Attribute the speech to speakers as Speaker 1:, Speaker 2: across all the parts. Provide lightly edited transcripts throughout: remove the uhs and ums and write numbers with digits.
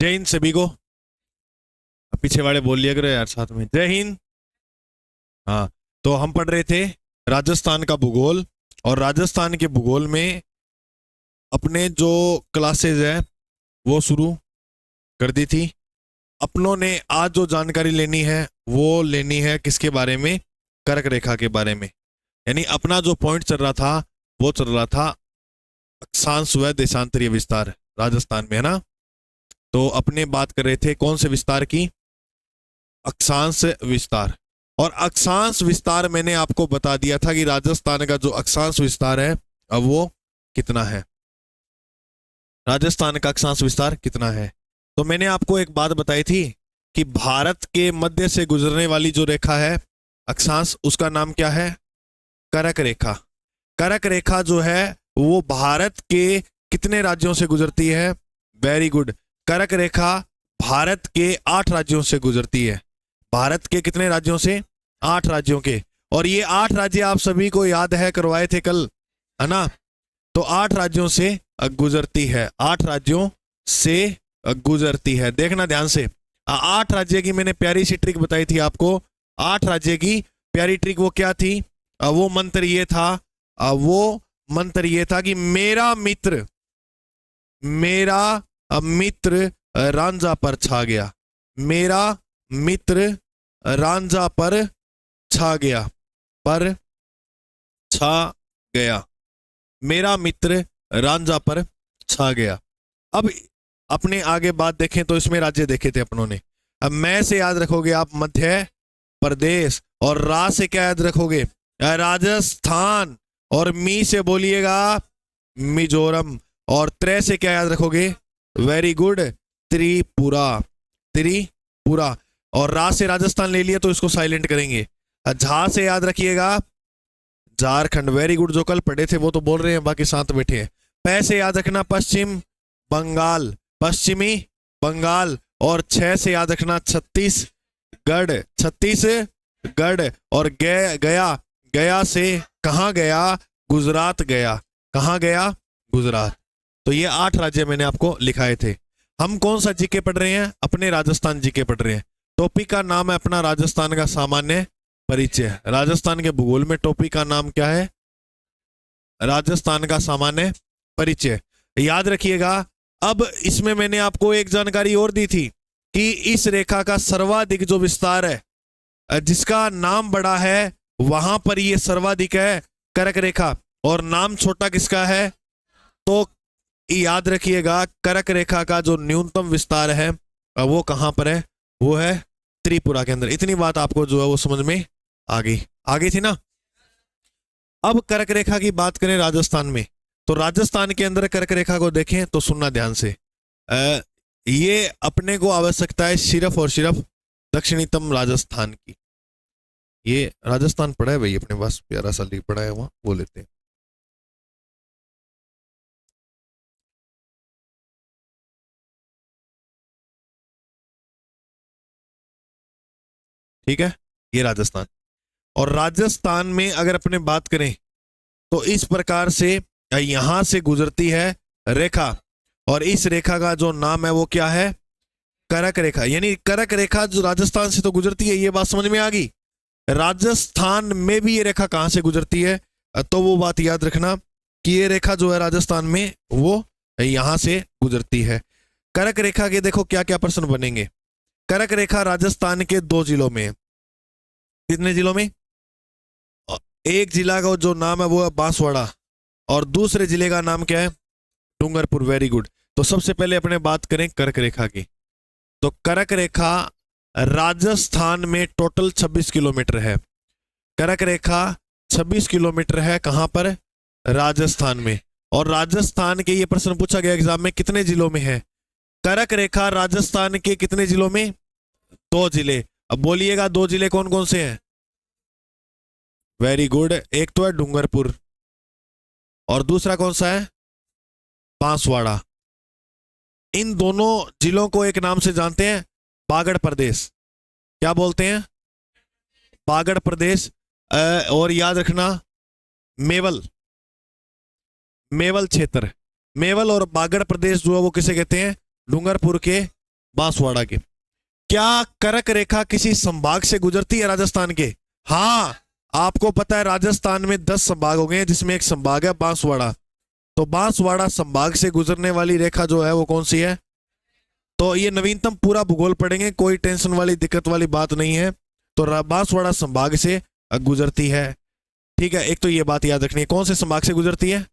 Speaker 1: जय हिंद सभी को। पीछे वाले बोल लिया करो यार साथ में, जय हिंद। हाँ, तो हम पढ़ रहे थे राजस्थान का भूगोल। और राजस्थान के भूगोल में अपने जो क्लासेज है वो शुरू कर दी थी। अपनों ने आज जो जानकारी लेनी है वो लेनी है किसके बारे में? कर्क रेखा के बारे में। यानी अपना जो पॉइंट चल रहा था वो चल रहा था अक्षांश व देशांतरीय विस्तार, राजस्थान में, है ना। तो अपने बात कर रहे थे कौन से विस्तार की? अक्षांश विस्तार। और अक्षांश विस्तार मैंने आपको बता दिया था कि राजस्थान का जो अक्षांश विस्तार है अब वो कितना है। राजस्थान का अक्षांश विस्तार कितना है? तो मैंने आपको एक बात बताई थी कि भारत के मध्य से गुजरने वाली जो रेखा है अक्षांश, उसका नाम क्या है? कर्क रेखा। कर्क रेखा जो है वो भारत के कितने राज्यों से गुजरती है? Very good. कर्क रेखा भारत के 8 राज्यों से गुजरती है। भारत के कितने राज्यों से? 8 राज्यों के। और ये 8 राज्य आप सभी को याद है, करवाए थे कल, है ना। तो 8 राज्यों से गुजरती है, 8 राज्यों से गुजरती है। देखना ध्यान से, 8 राज्य की मैंने प्यारी सी ट्रिक बताई थी आपको। 8 राज्य की प्यारी ट्रिक वो क्या थी? वो मंत्र ये था, वो मंत्र ये था कि मेरा मित्र रांझा पर छा गया। मेरा मित्र रांझा पर छा गया, पर छा गया। मेरा मित्र रांझा पर छा गया। अब अपने आगे बात देखें तो इसमें राज्य देखे थे अपनों ने। अब मैं से याद रखोगे आप मध्य प्रदेश, और रा से क्या याद रखोगे? राजस्थान। और मी से बोलिएगा मिजोरम। और त्रे से क्या याद रखोगे? Very good, Tripura. त्रिपुरा। और रा से राजस्थान ले लिया तो इसको साइलेंट करेंगे। झा से याद रखिएगा झारखंड। वेरी गुड, जो कल पढ़े थे वो तो बोल रहे हैं, बाकी साथ बैठे हैं। पै से याद रखना पश्चिम बंगाल, पश्चिमी बंगाल। और 6 से याद रखना छत्तीसगढ़, छत्तीसगढ़। और गया, गया से कहाँ गया? गुजरात गया। कहाँ गया? गुजरात। तो ये 8 राज्य मैंने आपको लिखाए थे। हम कौन सा जीके पढ़ रहे हैं? अपने राजस्थान जीके पढ़ रहे हैं। टॉपिक का नाम है अपना राजस्थान का सामान्य परिचय। राजस्थान के भूगोल में टॉपिक का नाम क्या है? राजस्थान का सामान्य परिचय। याद रखिएगा। अब इसमें मैंने आपको एक जानकारी और दी थी कि इस रेखा का सर्वाधिक जो विस्तार है, जिसका नाम बड़ा है वहां पर ये सर्वाधिक है कर्क रेखा, और नाम छोटा किसका है? तो याद रखिएगा कर्क रेखा का जो न्यूनतम विस्तार है वो कहां पर है? वो है त्रिपुरा के अंदर। इतनी बात आपको जो है वो समझ में आ गई थी ना। अब कर्क रेखा की बात करें राजस्थान में, तो राजस्थान के अंदर कर्क रेखा को देखें तो सुनना ध्यान से। ये अपने को आवश्यकता है सिर्फ और सिर्फ दक्षिणतम राजस्थान की। ये राजस्थान पड़ा है भाई अपने पास, प्यारा सा लिख पड़ा है वहां, वो लेते हैं। ठीक है, ये राजस्थान। और राजस्थान में अगर अपने बात करें तो इस प्रकार से यहां से गुजरती है रेखा, और इस रेखा का जो नाम है वो क्या है? कर्क रेखा। यानी कर्क रेखा जो राजस्थान से तो गुजरती है, ये बात समझ में आ गई। राजस्थान में भी ये रेखा कहां से गुजरती है? तो वो बात याद रखना कि ये रेखा जो है राजस्थान में वो यहां से गुजरती है। कर्क रेखा के देखो क्या क्या प्रश्न बनेंगे। कर्क रेखा राजस्थान के 2 जिलों में। कितने जिलों में? एक जिला का जो नाम है वो है बांसवाड़ा, और दूसरे जिले का नाम क्या है? डूंगरपुर। Very good. तो सबसे पहले अपने बात करें कर्क रेखा की। तो कर्क रेखा राजस्थान में टोटल 26 किलोमीटर है। कर्क रेखा 26 किलोमीटर है, कहां पर? राजस्थान में। और राजस्थान के ये प्रश्न पूछा गया एग्जाम में, कितने जिलों में है कर्क रेखा? राजस्थान के कितने जिलों में? 2 जिले। अब बोलिएगा 2 जिले कौन कौन से हैं? वेरी गुड, एक तो है डूंगरपुर, और दूसरा कौन सा है? बांसवाड़ा। इन दोनों जिलों को एक नाम से जानते हैं, बागड़ प्रदेश। क्या बोलते हैं? बागड़ प्रदेश। और याद रखना मेवल, मेवल क्षेत्र। मेवल और बागड़ प्रदेश जो है वो किसे कहते हैं? डूंगरपुर के बांसवाड़ा के। क्या कर्क रेखा किसी संभाग से गुजरती है राजस्थान के? हाँ, आपको पता है राजस्थान में 10 संभाग हो गए हैं, जिसमें एक संभाग है बांसवाड़ा। तो बांसवाड़ा संभाग से गुजरने वाली रेखा जो है वो कौन सी है? तो ये नवीनतम पूरा भूगोल पढ़ेंगे, कोई टेंशन वाली दिक्कत वाली बात नहीं है। तो बांसवाड़ा संभाग से गुजरती है, ठीक है। एक तो ये बात याद रखनी है, कौन से संभाग से गुजरती है,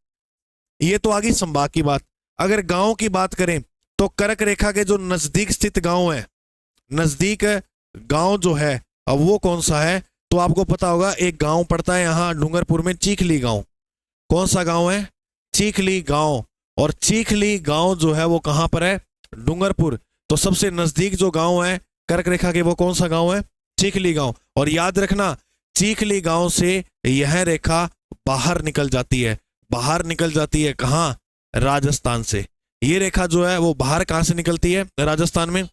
Speaker 1: ये तो आगे संभाग की बात। अगर गांव की बात करें तो कर्क रेखा के जो नजदीक स्थित गांव है, नजदीक गांव जो है अब वो कौन सा है? तो आपको पता होगा, एक गांव पड़ता है यहाँ डूंगरपुर में, चीखली गांव। कौन सा गांव है? चीखली गांव। और चीखली गांव जो है वो कहां पर है? डूंगरपुर। तो सबसे नजदीक जो गांव है कर्क रेखा के, वो कौन सा गांव है? चीखली गांव। और याद रखना, चीखली गांव से यह रेखा बाहर निकल जाती है। बाहर निकल जाती है कहां? राजस्थान से। ये रेखा जो है वो बाहर कहां से निकलती है? राजस्थान में।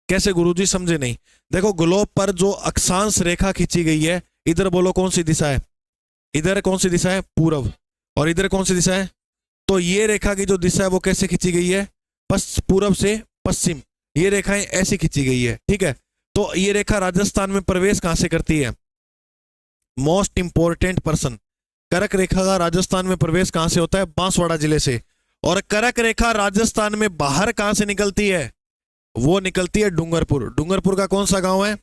Speaker 1: कैसे गुरुजी, समझे नहीं? देखो, ग्लोब पर जो अक्षांश रेखा खींची गई है, इधर बोलो कौन सी दिशा है? इधर कौन सी दिशा है? पूर्व। और इधर कौन सी दिशा है? तो ये रेखा की जो दिशा है वो कैसे खींची गई है? पूर्व से पश्चिम। ये रेखाएं ऐसी खींची गई है, ठीक है। तो ये रेखा राजस्थान में प्रवेश कहां से करती है? मोस्ट इंपोर्टेंट पर्सन, कर्क रेखा का राजस्थान में प्रवेश कहां से होता है? बांसवाड़ा जिले से। और कर्क रेखा राजस्थान में बाहर कहां से निकलती है? वो निकलती है डूंगरपुर। डूंगरपुर का कौन सा गांव है?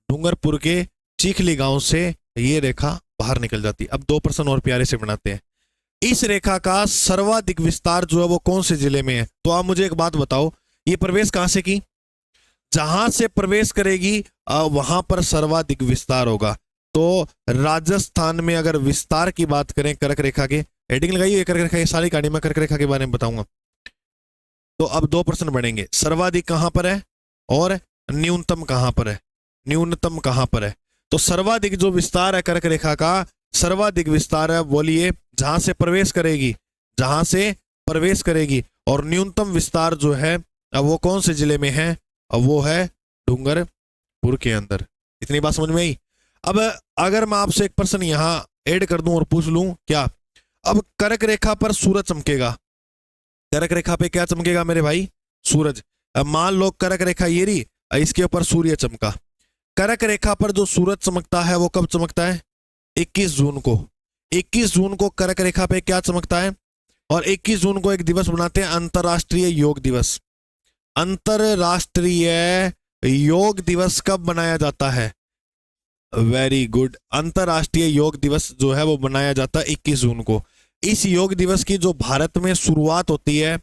Speaker 1: डूंगरपुर के चीखली गांव से ये रेखा बाहर निकल जाती है। अब 2 प्रश्न और प्यारे से बनाते हैं। इस रेखा का सर्वाधिक विस्तार जो है वो कौन से जिले में है? तो आप मुझे एक बात बताओ, ये प्रवेश कहां से की? जहां से प्रवेश करेगी वहां पर सर्वाधिक विस्तार होगा। तो राजस्थान में अगर विस्तार की बात करें कर्क रेखा के, हेडिंग लगाइए कर्क रेखा की सारी कहानी, मैं कर्क रेखा के बारे में बताऊंगा। तो अब 2 प्रश्न बढ़ेंगे, सर्वाधिक कहां पर है और न्यूनतम कहां पर है? न्यूनतम कहां पर है? तो सर्वाधिक जो विस्तार है कर्क रेखा का, सर्वाधिक विस्तार है, बोलिए, जहां से प्रवेश करेगी, जहां से प्रवेश करेगी। और न्यूनतम विस्तार जो है अब वो कौन से जिले में है? अब वो है डूंगरपुर के अंदर। इतनी बात समझ में आई? अब अगर मैं आपसे एक प्रश्न यहां ऐड कर दूं और पूछ लूं, क्या अब कर्क रेखा पर सूरज चमकेगा? कर्क रेखा पे क्या चमकेगा मेरे भाई? सूरज। अब मान लो कर्क रेखा ये रही, इसके ऊपर सूर्य चमका। कर्क रेखा पर जो सूरज चमकता है वो कब चमकता है? 21 जून को। 21 जून को कर्क रेखा पे क्या चमकता है? और 21 जून को एक दिवस बनाते हैं, अंतरराष्ट्रीय योग दिवस। अंतरराष्ट्रीय योग दिवस कब बनाया जाता है? वेरी गुड, अंतरराष्ट्रीय योग दिवस जो है वो बनाया जाता है 21 जून को। इस योग दिवस की जो भारत में शुरुआत होती है,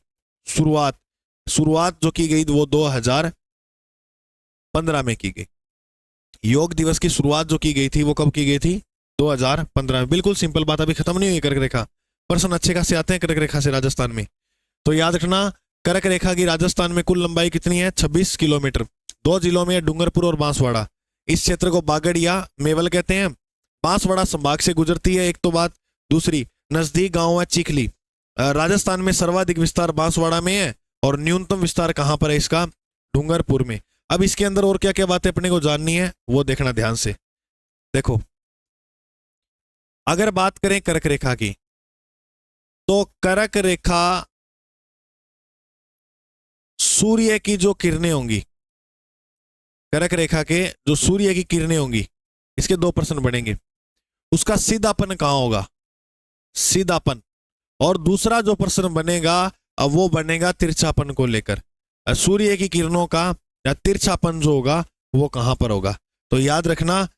Speaker 1: शुरुआत जो की गई वो 2015 में की गई। योग दिवस की शुरुआत जो की गई थी वो कब की गई थी? 2015 में। बिल्कुल सिंपल बात, अभी खत्म नहीं हुई कर्क रेखा। प्रश्न अच्छे खासे आते हैं कर्क रेखा से राजस्थान में। तो याद रखना, कर्क रेखा की राजस्थान में कुल लंबाई कितनी है? 26 किलोमीटर। 2 जिलों में डूंगरपुर और बांसवाड़ा। इस क्षेत्र को बागड़ या मेवल कहते हैं। बांसवाड़ा संभाग से गुजरती है, एक तो बात। दूसरी, नजदीक गांव है चीखली। राजस्थान में सर्वाधिक विस्तार बांसवाड़ा में है और न्यूनतम विस्तार कहां पर है इसका? डूंगरपुर में। अब इसके अंदर और क्या क्या बातें अपने को जाननी है वो देखना ध्यान से। देखो, अगर बात करें कर्क रेखा की, तो कर्क रेखा सूर्य की जो किरणें होंगी, कर्क रेखा के जो सूर्य की किरणें होंगी, इसके 2 प्रश्न बनेंगे। उसका सीधापन कहां होगा? सीधापन। और दूसरा जो प्रश्न बनेगा अब वो बनेगा तिरछापन को लेकर। सूर्य की किरणों का या तिरछापन जो होगा वो कहां पर होगा? तो याद रखना,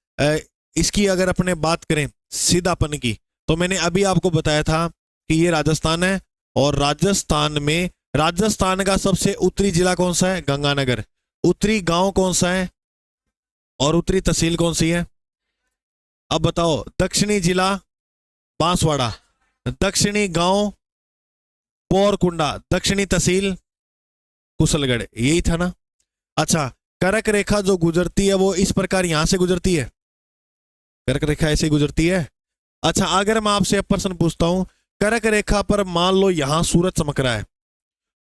Speaker 1: इसकी अगर अपने बात करें सीधापन की, तो मैंने अभी आपको बताया था कि ये राजस्थान है। और राजस्थान का सबसे उत्तरी जिला कौन सा है? गंगानगर। उत्तरी गांव कौन सा है और उत्तरी तहसील कौन सी है? अब बताओ। दक्षिणी जिला बांसवाड़ा, दक्षिणी गांव पोरकुंडा, दक्षिणी तहसील कुशलगढ़। यही था ना? अच्छा, कर्क रेखा जो गुजरती है वो इस प्रकार यहां से गुजरती है, कर्क रेखा ऐसे गुजरती है। अच्छा, अगर मैं आपसे एक प्रश्न पूछता हूं, कर्क रेखा पर मान लो यहां सूरज चमक रहा है,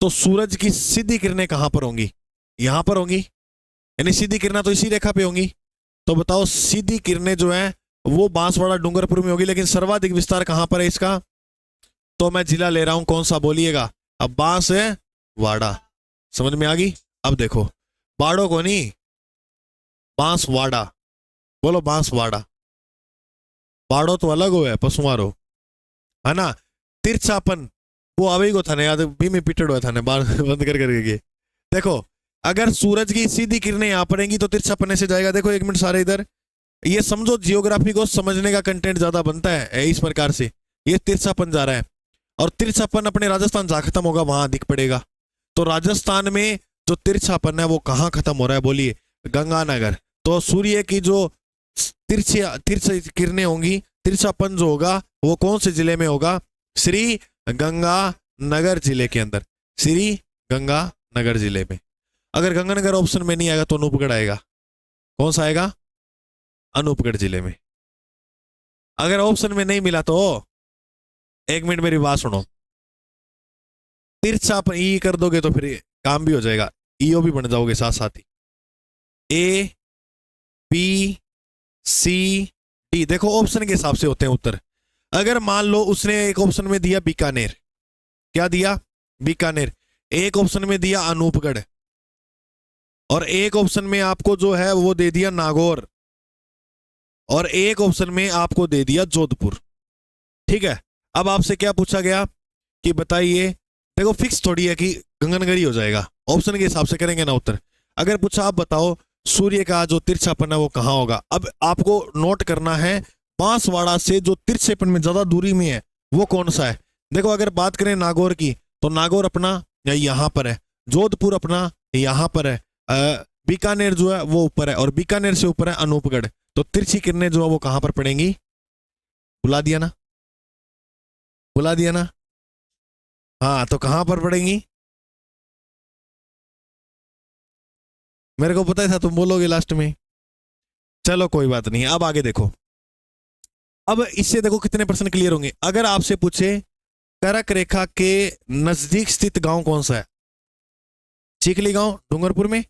Speaker 1: तो सूरज की सीधी किरणें कहां पर होंगी? यहां पर होंगी, यानी सीधी किरणें तो इसी रेखा पे होंगी। तो बताओ, सीधी किरणें जो है वो बांसवाड़ा डूंगरपुर में होगी, लेकिन सर्वाधिक विस्तार कहां पर है इसका? तो मैं जिला ले रहा हूं, कौन सा बोलिएगा? अब बांसवाड़ा। समझ में आ गई? अब देखो, बाड़ो को नहीं, बांसवाड़ा, बोलो बांसवाड़ा। बाड़ो तो अलग हो है, पशुमारो, है ना। तिरछापन वो अभी को था ना याद, भी में पिटड़ हुआ था ना बार बंद कर करके के। देखो, अगर सूरज की सीधी किरणें यहाँ पड़ेंगी तो तिरछापन से जाएगा। देखो एक मिनट सारे इधर, ये समझो जियोग्राफी को समझने का कंटेंट ज्यादा बनता है इस प्रकार से। ये तिरछापन जा रहा है, और तिरछापन अपने राजस्थान जहां खत्म होगा वहां दिख पड़ेगा। तो राजस्थान में जो तिरछापन है वो कहाँ खत्म हो रहा है, बोलिए, गंगानगर। तो सूर्य की जो तिरछी तिरछी किरणें होंगी, तिरछापन जो होगा वो कौन से जिले में होगा, श्री गंगानगर जिले के अंदर, श्री गंगानगर जिले में। अगर गंगानगर ऑप्शन में नहीं आएगा तो अनूपगढ़ आएगा। कौन सा आएगा, अनूपगढ़ जिले में। अगर ऑप्शन में नहीं मिला तो एक मिनट मेरी बात सुनो, तिरछापन ई कर दोगे तो फिर काम भी हो जाएगा, ईओ भी बन जाओगे साथ साथ ही। ए बी सी डी, देखो ऑप्शन के हिसाब से होते हैं उत्तर। अगर मान लो उसने एक ऑप्शन में दिया बीकानेर, क्या दिया, बीकानेर। एक ऑप्शन में दिया अनूपगढ़, और एक ऑप्शन में आपको जो है वो दे दिया नागौर, और एक ऑप्शन में आपको दे दिया जोधपुर। ठीक है, अब आपसे क्या पूछा गया कि बताइए, देखो फिक्स थोड़ी है कि गंगानगर ही हो जाएगा, ऑप्शन के हिसाब से करेंगे ना उत्तर। अगर पूछा आप बताओ सूर्य का जो तिरछापन है वो कहां होगा, अब आपको नोट करना है बांसवाड़ा से जो तिरछेपन में ज्यादा दूरी में है वो कौन सा है। देखो अगर बात करें नागौर की तो नागौर अपना यहां पर है, जोधपुर अपना यहां पर है, बीकानेर जो है वो ऊपर है, और बीकानेर से ऊपर है अनूपगढ़। तो तिरछी किरणें जो है वो कहां पर पड़ेंगी, बुला दिया ना, बुला दिया ना। हाँ तो कहां पर पड़ेंगी, मेरे को पता ही था तुम बोलोगे लास्ट में। चलो कोई बात नहीं, अब आगे देखो। अब इससे देखो कितने परसेंट क्लियर होंगे। अगर आपसे पूछे करक रेखा के नजदीक स्थित गांव कौन सा है, चिखली गांव डूंगरपुर में।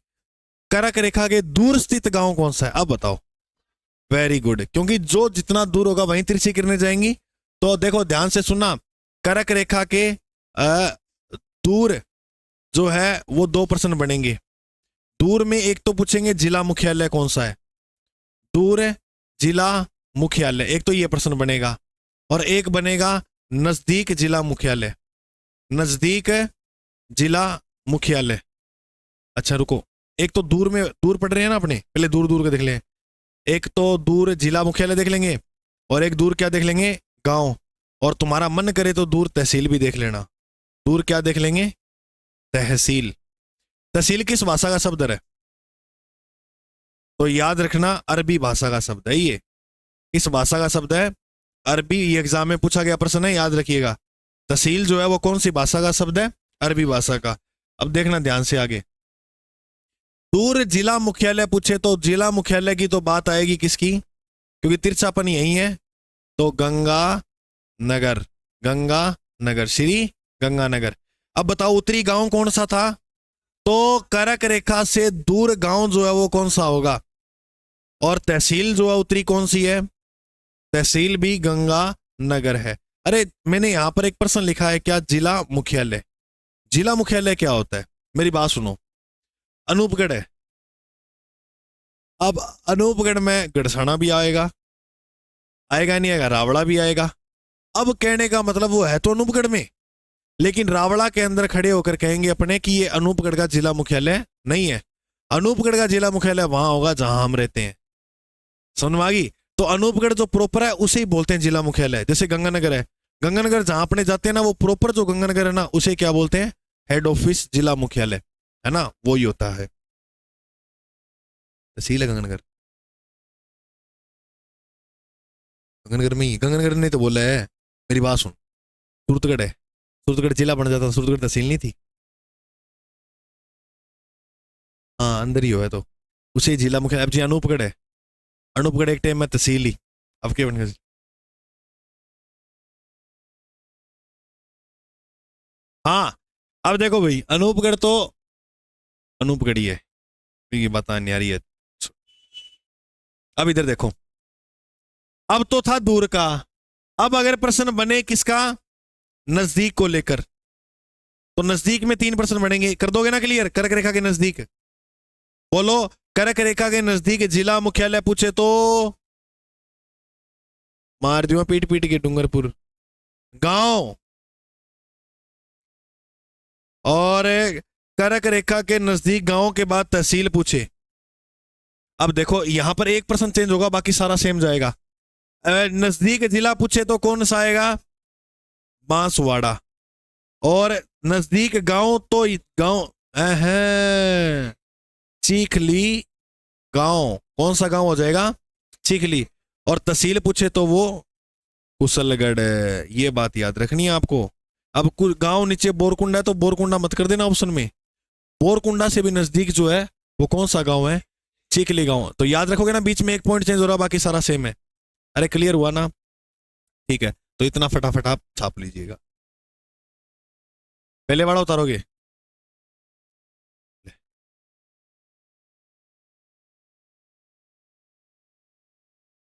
Speaker 1: करक रेखा के दूर स्थित गांव कौन सा है, अब बताओ। वेरी गुड, क्योंकि जो जितना दूर होगा वहीं तिरछी किरणें जाएंगी। तो देखो ध्यान से सुनना, करक रेखा के दूर जो है वो 2% बनेंगे। दूर में एक तो पूछेंगे जिला मुख्यालय कौन सा है, दूर जिला मुख्यालय, एक तो ये प्रश्न बनेगा, और एक बनेगा नजदीक जिला मुख्यालय, नजदीक जिला मुख्यालय। अच्छा रुको, एक तो दूर में दूर पढ़ रहे हैं ना अपने, पहले दूर दूर के देख लें। एक तो दूर जिला मुख्यालय देख लेंगे, और एक दूर क्या देख लेंगे, गांव। और तुम्हारा मन करे तो दूर तहसील भी देख लेना। दूर क्या देख लेंगे, तहसील। तहसील किस भाषा का शब्द है, तो याद रखना अरबी भाषा का शब्द है ये। किस भाषा का शब्द है, अरबी। ये एग्जाम में पूछा गया प्रश्न है, याद रखिएगा। तहसील जो है वो कौन सी भाषा का शब्द है, अरबी भाषा का। अब देखना ध्यान से आगे, दूर जिला मुख्यालय पूछे तो जिला मुख्यालय की तो बात आएगी किसकी, क्योंकि तिरछापन यही है। तो गंगा नगर, गंगा नगर, श्री गंगानगर। अब बताओ उत्तरी गांव कौन सा था, तो करक रेखा से दूर गांव जो है वो कौन सा होगा। और तहसील जो है उत्तरी कौन सी है, तहसील भी गंगा नगर है। अरे मैंने यहां पर एक प्रश्न लिखा है, क्या जिला मुख्यालय, जिला मुख्यालय क्या होता है, मेरी बात सुनो। अनूपगढ़ है, अब अनूपगढ़ में गढ़साना भी आएगा, आएगा नहीं आएगा, रावड़ा भी आएगा। अब कहने का मतलब वो है तो अनूपगढ़ में, लेकिन रावड़ा के अंदर खड़े होकर कहेंगे अपने कि ये अनूपगढ़ का जिला मुख्यालय नहीं है। अनूपगढ़ का जिला मुख्यालय वहां होगा जहां हम रहते हैं, समझ में आ गई। तो अनूपगढ़ जो प्रॉपर है उसे ही बोलते हैं जिला मुख्यालय। जैसे गंगानगर है, गंगानगर जहां अपने जाते हैं ना, वो प्रॉपर जो गंगानगर है ना उसे क्या बोलते हैं, हेड ऑफिस, जिला मुख्यालय, है ना, वो ही होता है। तहसील है गंगानगर, गंगानगर में ही, गंगानगर ने तो बोला है, मेरी बात सुन। सूरतगढ़ है, सूरतगढ़ जिला बन जाता, सूरतगढ़ तहसील नहीं थी। हाँ अंदर ही हो है तो उसे जिला मुख्यालय। अब जी अनूपगढ़ है, अनूपगढ़ एक टाइम में तहसील ही, अब क्या बन गया। हाँ अब देखो भाई, अनूपगढ़ तो अनूपगढ़ ही है, ये बात नहीं आ रही है। अब इधर देखो, अब तो था दूर का, अब अगर प्रश्न बने किसका, नजदीक को लेकर, तो नजदीक में 3% बढ़ेंगे। कर दोगे ना क्लियर? कर्क रेखा के नजदीक बोलो। कर्क रेखा के नजदीक जिला मुख्यालय पूछे तो मार दियो पीट पीट के। डूंगरपुर गांव। और कर्क रेखा के नजदीक गांव के बाद तहसील पूछे। अब देखो यहां पर 1% चेंज होगा, बाकी सारा सेम जाएगा। नजदीक जिला पूछे तो कौन सा आएगा? बांसवाड़ा। और नजदीक गांव तो गांव चीखली गांव। कौन सा गांव हो जाएगा? चीखली। और तहसील पूछे तो वो कुशलगढ़। ये बात याद रखनी है आपको। अब कुछ गांव नीचे बोरकुंडा है तो बोरकुंडा मत कर देना ऑप्शन में। बोरकुंडा से भी नजदीक जो है वो कौन सा गांव है? चीखली गांव। तो याद रखोगे ना, बीच में 1 पॉइंट चेंज हो रहा, बाकी सारा सेम है। अरे क्लियर हुआ ना? ठीक है, तो इतना फटाफट आप छाप लीजिएगा। पहले वाला उतारोगे?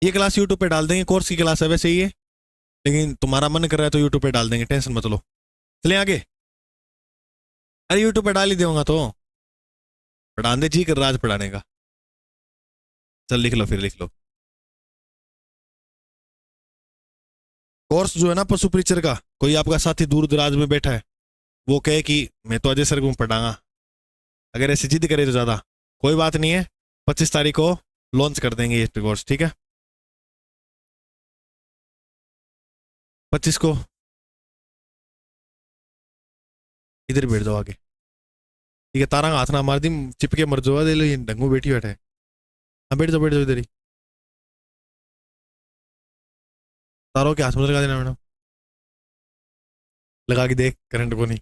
Speaker 1: ये क्लास यूट्यूब पे डाल देंगे, कोर्स की क्लास है वैसे ये, लेकिन तुम्हारा मन कर रहा है तो यूट्यूब पे डाल देंगे, टेंशन मत लो। चले आगे। अरे यूट्यूब पे डाल ही दूंगा तो पढ़ा दे जी कर राज पढ़ाने का। चल लिख लो, फिर लिख लो। कोर्स जो है ना पशु परिचर का, कोई आपका साथी दूर दराज में बैठा है, वो कहे कि मैं तो अजय सर को पढ़ाऊंगा, अगर ऐसी जिद करे तो ज्यादा, कोई बात नहीं है, 25 तारीख को लॉन्च कर देंगे ये कोर्स, ठीक है? 25 को इधर बैठ जाओ आगे, ठीक है? तारा हाथ ना मार दी, चिपके मर जाओ, दे लो ये ढंगू बैठी बैठे। हाँ बैठ जाओ इधर ही। तारों के हाथ में लगा देना मैडम, लगा के देख करंट को नहीं।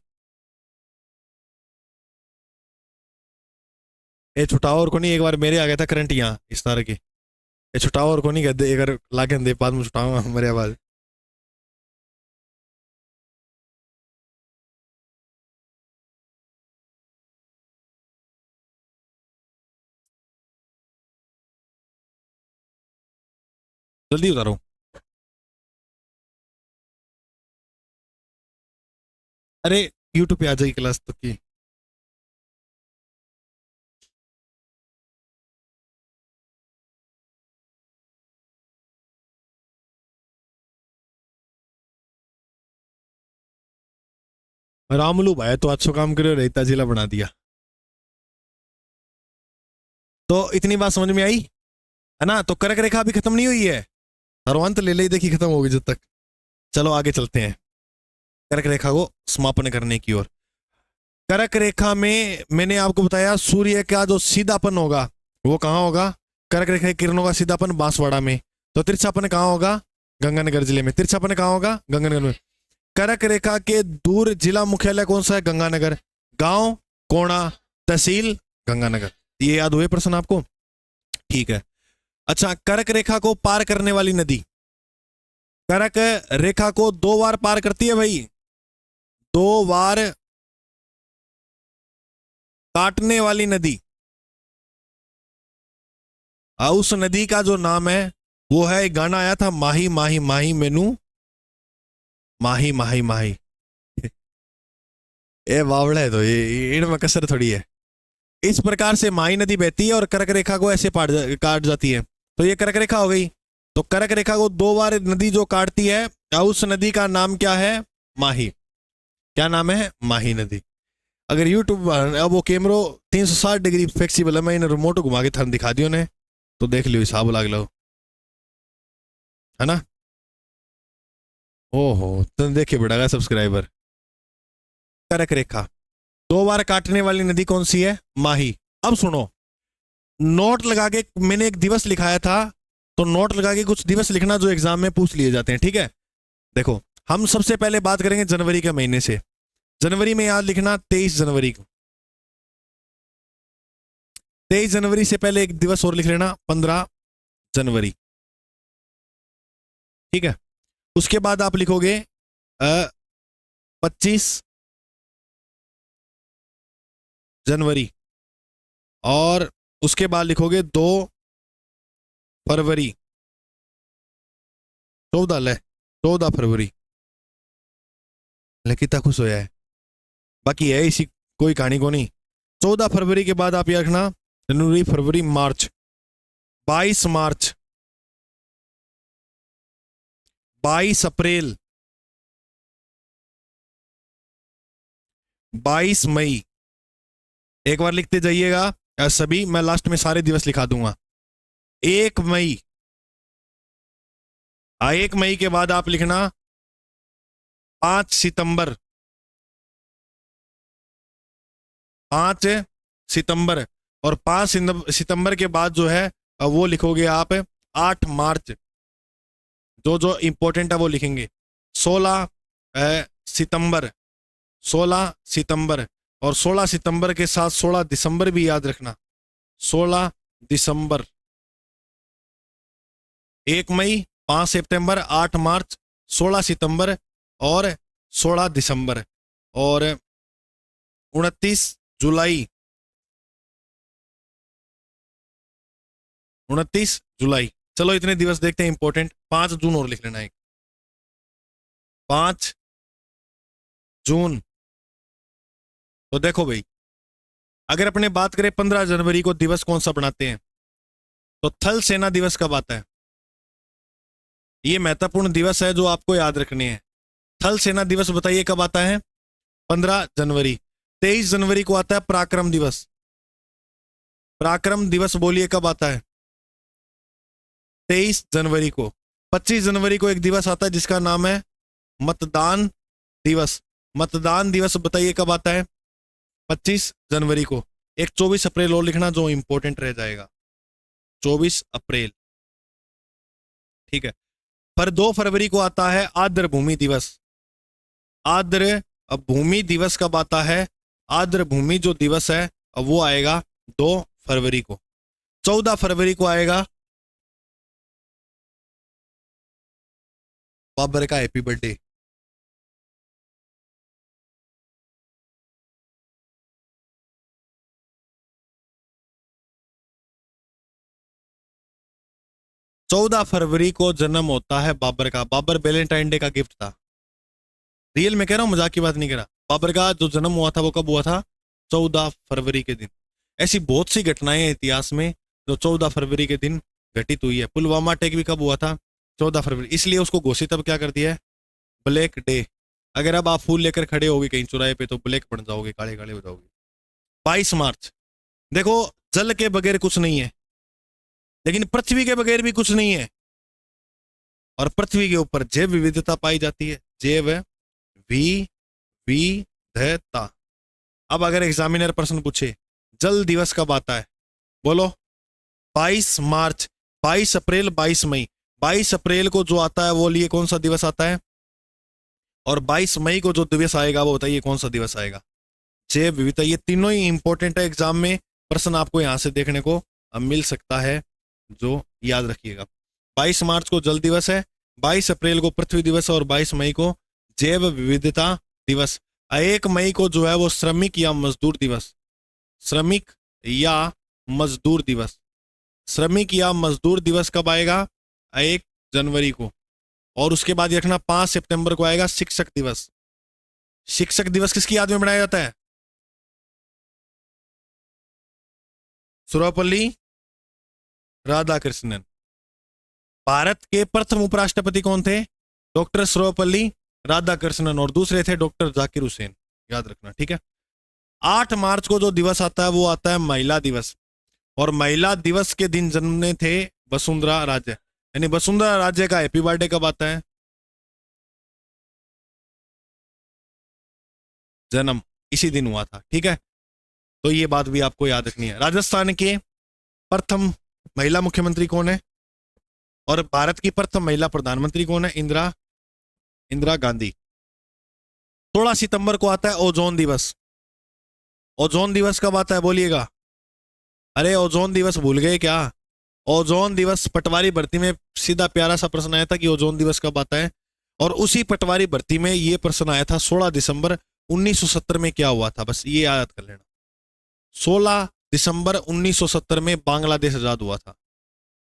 Speaker 1: ये छुटाओ और को नहीं, एक बार मेरे आ गया था करंट यहाँ इस तरह के। ये छुटाओ और को नहीं कहते, अगर लाके दे बाद में छुटाऊंगा मेरे आवाज। जल्दी उतारो। अरे यूट्यूब पे आ जाएगी क्लास तो की। रामलू भाई तो अच्छा काम करे, रहता जिला बना दिया। तो इतनी बात समझ में आई है ना? तो कर्क रेखा अभी खत्म नहीं हुई है, हरवंत ले ले देखी खत्म होगी जब तक। चलो आगे चलते हैं कर्क रेखा को समापन करने की ओर। कर्क रेखा में मैंने आपको बताया सूर्य का जो सीधापन होगा वो कहाँ होगा? कर्क रेखा की किरणों का सीधापन बांसवाड़ा में। तो तिरछापन कहाँ होगा? गंगानगर जिले में। तिरछापन कहाँ होगा? गंगानगर में। कर्क रेखा के दूर जिला मुख्यालय कौन सा है? गंगानगर। गांव कोणा, तहसील गंगानगर। ये याद हुए प्रश्न आपको? ठीक है। अच्छा, कर्क रेखा को पार करने वाली नदी, कर्क रेखा को 2 बार पार करती है भाई, 2 बार काटने वाली नदी। उस नदी का जो नाम है वो है, एक गाना आया था, माही माही माही मेनू माही माही माही। ये बावड़ा है तो ये इनमें कसर थोड़ी है। इस प्रकार से माही नदी बहती है और कर्क रेखा को ऐसे काट जाती है। तो ये कर्क रेखा हो गई। तो कर्क रेखा को 2 बार नदी जो काटती है, उस नदी का नाम क्या है? माही। क्या नाम है? माही नदी। अगर यूट्यूब अब वो कैमरो 360 डिग्री फ्लेक्सिबल है, मैं इन रिमोट घुमा के थन दिखा दियो ने, तो देख लियो, हिसाब लाग लो, है ना? ओहो, तो देखे बढ़ागा सब्सक्राइबर। कर्क रेखा 2 बार काटने वाली नदी कौन सी है? माही। अब सुनो, नोट लगा के मैंने एक दिवस लिखाया था, तो नोट लगा के कुछ दिवस लिखना जो एग्जाम में पूछ लिए जाते हैं, ठीक है? देखो, हम सबसे पहले बात करेंगे जनवरी के महीने से। जनवरी में याद लिखना 23 जनवरी को। 23 जनवरी से पहले एक दिवस और लिख लेना, 15 जनवरी, ठीक है? उसके बाद आप लिखोगे 25 जनवरी, और उसके बाद लिखोगे 2 फरवरी। 14 ले, 14 फरवरी। कितना खुश होया है? बाकी है इसी, कोई कहानी को नहीं। 14 फरवरी के बाद आप ये रखना जनवरी, फरवरी, मार्च। 22 मार्च, 22 अप्रैल, 22 मई। एक बार लिखते जाइएगा सभी, मैं लास्ट में सारे दिवस लिखा दूंगा। 1 मई, 1 मई के बाद आप लिखना 5 सितंबर, 5 सितंबर। और 5 सितंबर के बाद जो है वो लिखोगे आप 8 मार्च। जो जो इंपॉर्टेंट है वो लिखेंगे। 16 सितंबर, 16 सितंबर। और 16 सितंबर के साथ 16 दिसंबर भी याद रखना। 16 दिसंबर, 1 मई, 5 सितंबर, 8 मार्च, 16 सितंबर और 16 दिसंबर। और 29 जुलाई, 29 जुलाई। चलो इतने दिवस देखते हैं इंपॉर्टेंट। 5 जून और लिख लेना एक, 5 जून। तो देखो भाई, अगर अपने बात करें 15 जनवरी को दिवस कौन सा बनाते हैं, तो थल सेना दिवस कब आता है? ये महत्वपूर्ण दिवस है जो आपको याद रखने हैं। थल सेना दिवस बताइए कब आता है? 15 जनवरी। 23 जनवरी को आता है पराक्रम दिवस। पराक्रम दिवस बोलिए कब आता है? 23 जनवरी को। 25 जनवरी को एक दिवस आता है जिसका नाम है मतदान दिवस। मतदान दिवस बताइए कब आता है? 25 जनवरी को। एक 24 अप्रैल और लिखना जो इंपॉर्टेंट रह जाएगा, 24 अप्रैल। ठीक है। पर 2 फरवरी को आता है आर्द्र भूमि दिवस। आर्द्र भूमि दिवस कब आता है? आर्द्र भूमि जो दिवस है वो आएगा 2 फरवरी को। 14 फरवरी को आएगा बाबर का हैप्पी बर्थडे। चौदह फरवरी को जन्म होता है बाबर का। बाबर वैलेंटाइन डे का गिफ्ट था। रियल में कह रहा हूं, मजाक की बात नहीं करा। बाबर का जो जन्म हुआ था वो कब हुआ था? 14 फरवरी के दिन। ऐसी बहुत सी घटनाएं हैं इतिहास में जो 14 फरवरी के दिन घटित हुई है। पुलवामा अटैक भी कब हुआ था? 14 फरवरी। इसलिए उसको घोषित अब क्या कर दिया है? Black day. अगर अब आप फूल लेकर खड़े होगे कहीं चौराहे पे तो ब्लैक बन जाओगे, काले काले हो जाओगे। 22 मार्च। देखो, जल के बगैर कुछ नहीं है, लेकिन पृथ्वी के बगैर भी कुछ नहीं है। और पृथ्वी के ऊपर जैव विविधता पाई जाती है। जैव विविधता। अब अगर एग्जामिनर प्रश्न पूछे जल दिवस कब आता है, बोलो 22 मार्च, 22 अप्रैल, 22 मई। 22 अप्रैल को जो आता है वो लिए कौन सा दिवस आता है? और 22 मई को जो दिवस आएगा वो बताइए कौन सा दिवस आएगा? जैव विविधता। ये तीनों ही इंपॉर्टेंट है, एग्जाम में प्रश्न आपको यहां से देखने को मिल सकता है, जो याद रखिएगा। 22 मार्च को जल दिवस है, 22 अप्रैल को पृथ्वी दिवस और 22 मई को जैव विविधता दिवस। 1 मई को जो है वो श्रमिक या मजदूर दिवस। श्रमिक या मजदूर दिवस। श्रमिक या मजदूर दिवस कब आएगा? 1 जनवरी को। और उसके बाद रखना 5 सितंबर को आएगा शिक्षक दिवस। शिक्षक दिवस किसकी याद में मनाया जाता है? सर्वपल्ली राधाकृष्णन। भारत के प्रथम उपराष्ट्रपति कौन थे? डॉक्टर सर्वपल्ली राधाकृष्णन। और दूसरे थे डॉक्टर जाकिर हुसैन। याद रखना, ठीक है। 8 मार्च को जो दिवस आता है वो आता है महिला दिवस। और महिला दिवस के दिन जन्मे थे वसुंधरा राजे। यानी वसुंधरा राजे का हैप्पी बर्थडे कब आता है? जन्म इसी दिन हुआ था, ठीक है। तो ये बात भी आपको याद रखनी है। राजस्थान के प्रथम महिला मुख्यमंत्री कौन है? और भारत की प्रथम महिला प्रधानमंत्री कौन है? इंदिरा गांधी। 16 सितंबर को आता है ओजोन दिवस। ओजोन दिवस कब आता है बोलिएगा? अरे ओजोन दिवस भूल गए क्या? ओजोन दिवस पटवारी भर्ती में सीधा प्यारा सा प्रश्न आया था कि ओजोन दिवस कब आता है। और उसी पटवारी भर्ती में ये प्रश्न आया था 16 दिसंबर 1970 में क्या हुआ था, बस ये याद कर लेना। 16 दिसंबर 1970 में बांग्लादेश आजाद हुआ था।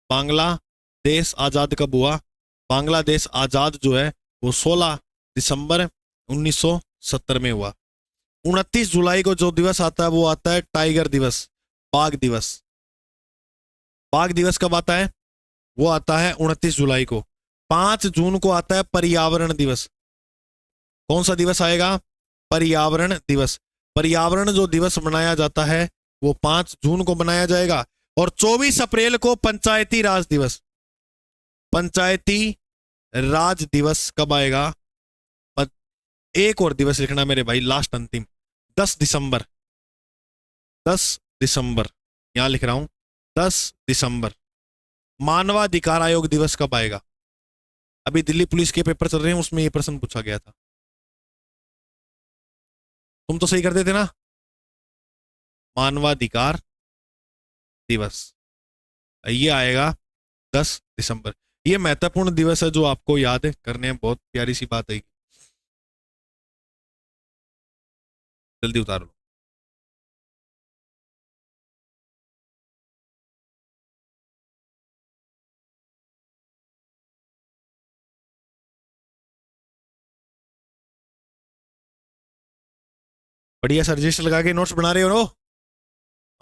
Speaker 1: बांग्लादेश आजाद कब हुआ? बांग्लादेश आजाद जो है वो 16 दिसंबर 1970 में हुआ। 29 जुलाई को जो दिवस आता है वो आता है टाइगर दिवस, बाघ दिवस। बाघ दिवस कब आता है? वो आता है 29 जुलाई को। 5 जून को आता है पर्यावरण दिवस। कौन सा दिवस आएगा? पर्यावरण दिवस। पर्यावरण जो दिवस मनाया जाता है वो 5 जून को मनाया जाएगा। और 24 अप्रैल को पंचायती राज दिवस। पंचायती राज दिवस कब आएगा? एक और दिवस लिखना मेरे भाई, लास्ट अंतिम, 10 दिसंबर। 10 दिसंबर यहां लिख रहा हूं, 10 दिसंबर। मानवाधिकार आयोग दिवस कब आएगा? अभी दिल्ली पुलिस के पेपर चल रहे हैं, उसमें ये प्रश्न पूछा गया था। तुम तो सही कर देते ना। मानवाधिकार दिवस ये आएगा 10 दिसंबर। ये महत्वपूर्ण दिवस है जो आपको याद है करने में बहुत प्यारी सी बात है। जल्दी उतार लो। बढ़िया सर, रजिस्टर लगा के नोट्स बना रहे हो?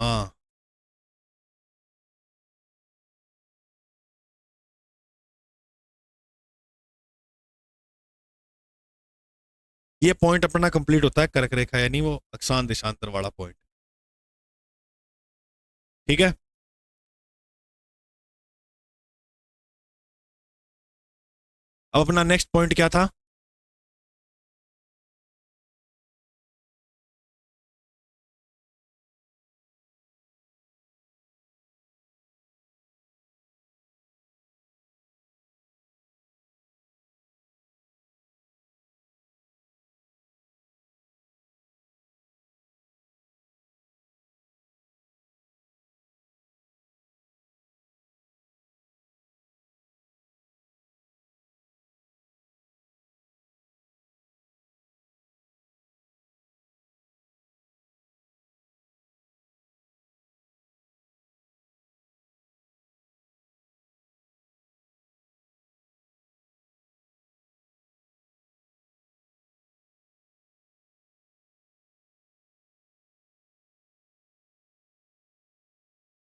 Speaker 1: हाँ। ये पॉइंट अपना कंप्लीट होता है कर्क रेखा, यानी वो अक्षांश देशांतर वाला पॉइंट। ठीक है। अब अपना नेक्स्ट पॉइंट क्या था?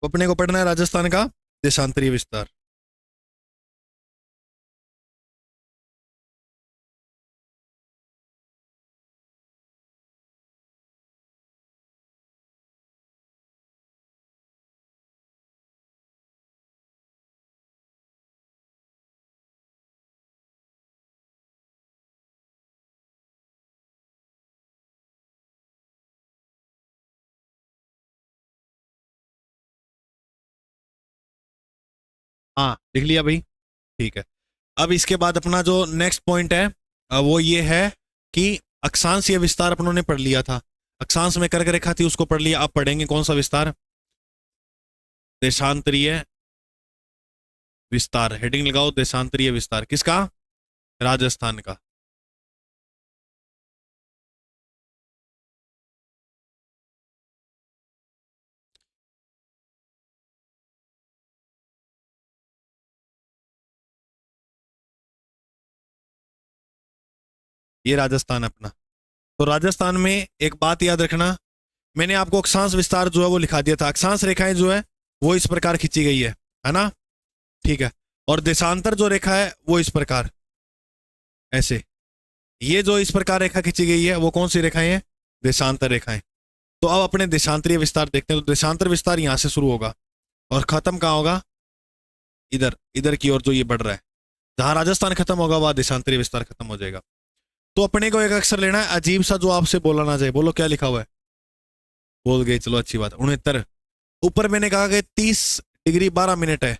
Speaker 1: अपने को पढ़ना है राजस्थान का देशांतरीय विस्तार। हाँ लिख लिया भाई, ठीक है। अब इसके बाद अपना जो नेक्स्ट पॉइंट है वो ये है कि अक्षांशीय विस्तार अपनों ने पढ़ लिया था। अक्षांश में कर्क रेखा थी, उसको पढ़ लिया। अब पढ़ेंगे कौन सा विस्तार? देशांतरीय विस्तार। हेडिंग लगाओ, देशांतरीय विस्तार। किसका? राजस्थान का। ये राजस्थान अपना। तो राजस्थान में एक बात याद रखना, मैंने आपको अक्षांश विस्तार जो है वो लिखा दिया था। अक्षांश रेखाएं जो है वो इस प्रकार खींची गई है ना? ठीक है। और देशांतर जो रेखा है वो इस प्रकार, ऐसे। ये जो इस प्रकार रेखा खींची गई है वो कौन सी रेखाएं हैं? देशांतर रेखाएं। तो अब अपने देशांतरीय विस्तार देखते हैं। तो देशांतर विस्तार यहां से शुरू होगा और खत्म कहां होगा? इधर, इधर की ओर जो ये बढ़ रहा है। जहां राजस्थान खत्म होगा वहां देशांतरीय विस्तार खत्म हो जाएगा। तो अपने को एक अक्षर लेना है अजीब सा जो आपसे बोला ना जाए। बोलो क्या लिखा हुआ है? बोल गए, चलो अच्छी बात। 69। ऊपर मैंने कहा कि 30 डिग्री 12 मिनट है,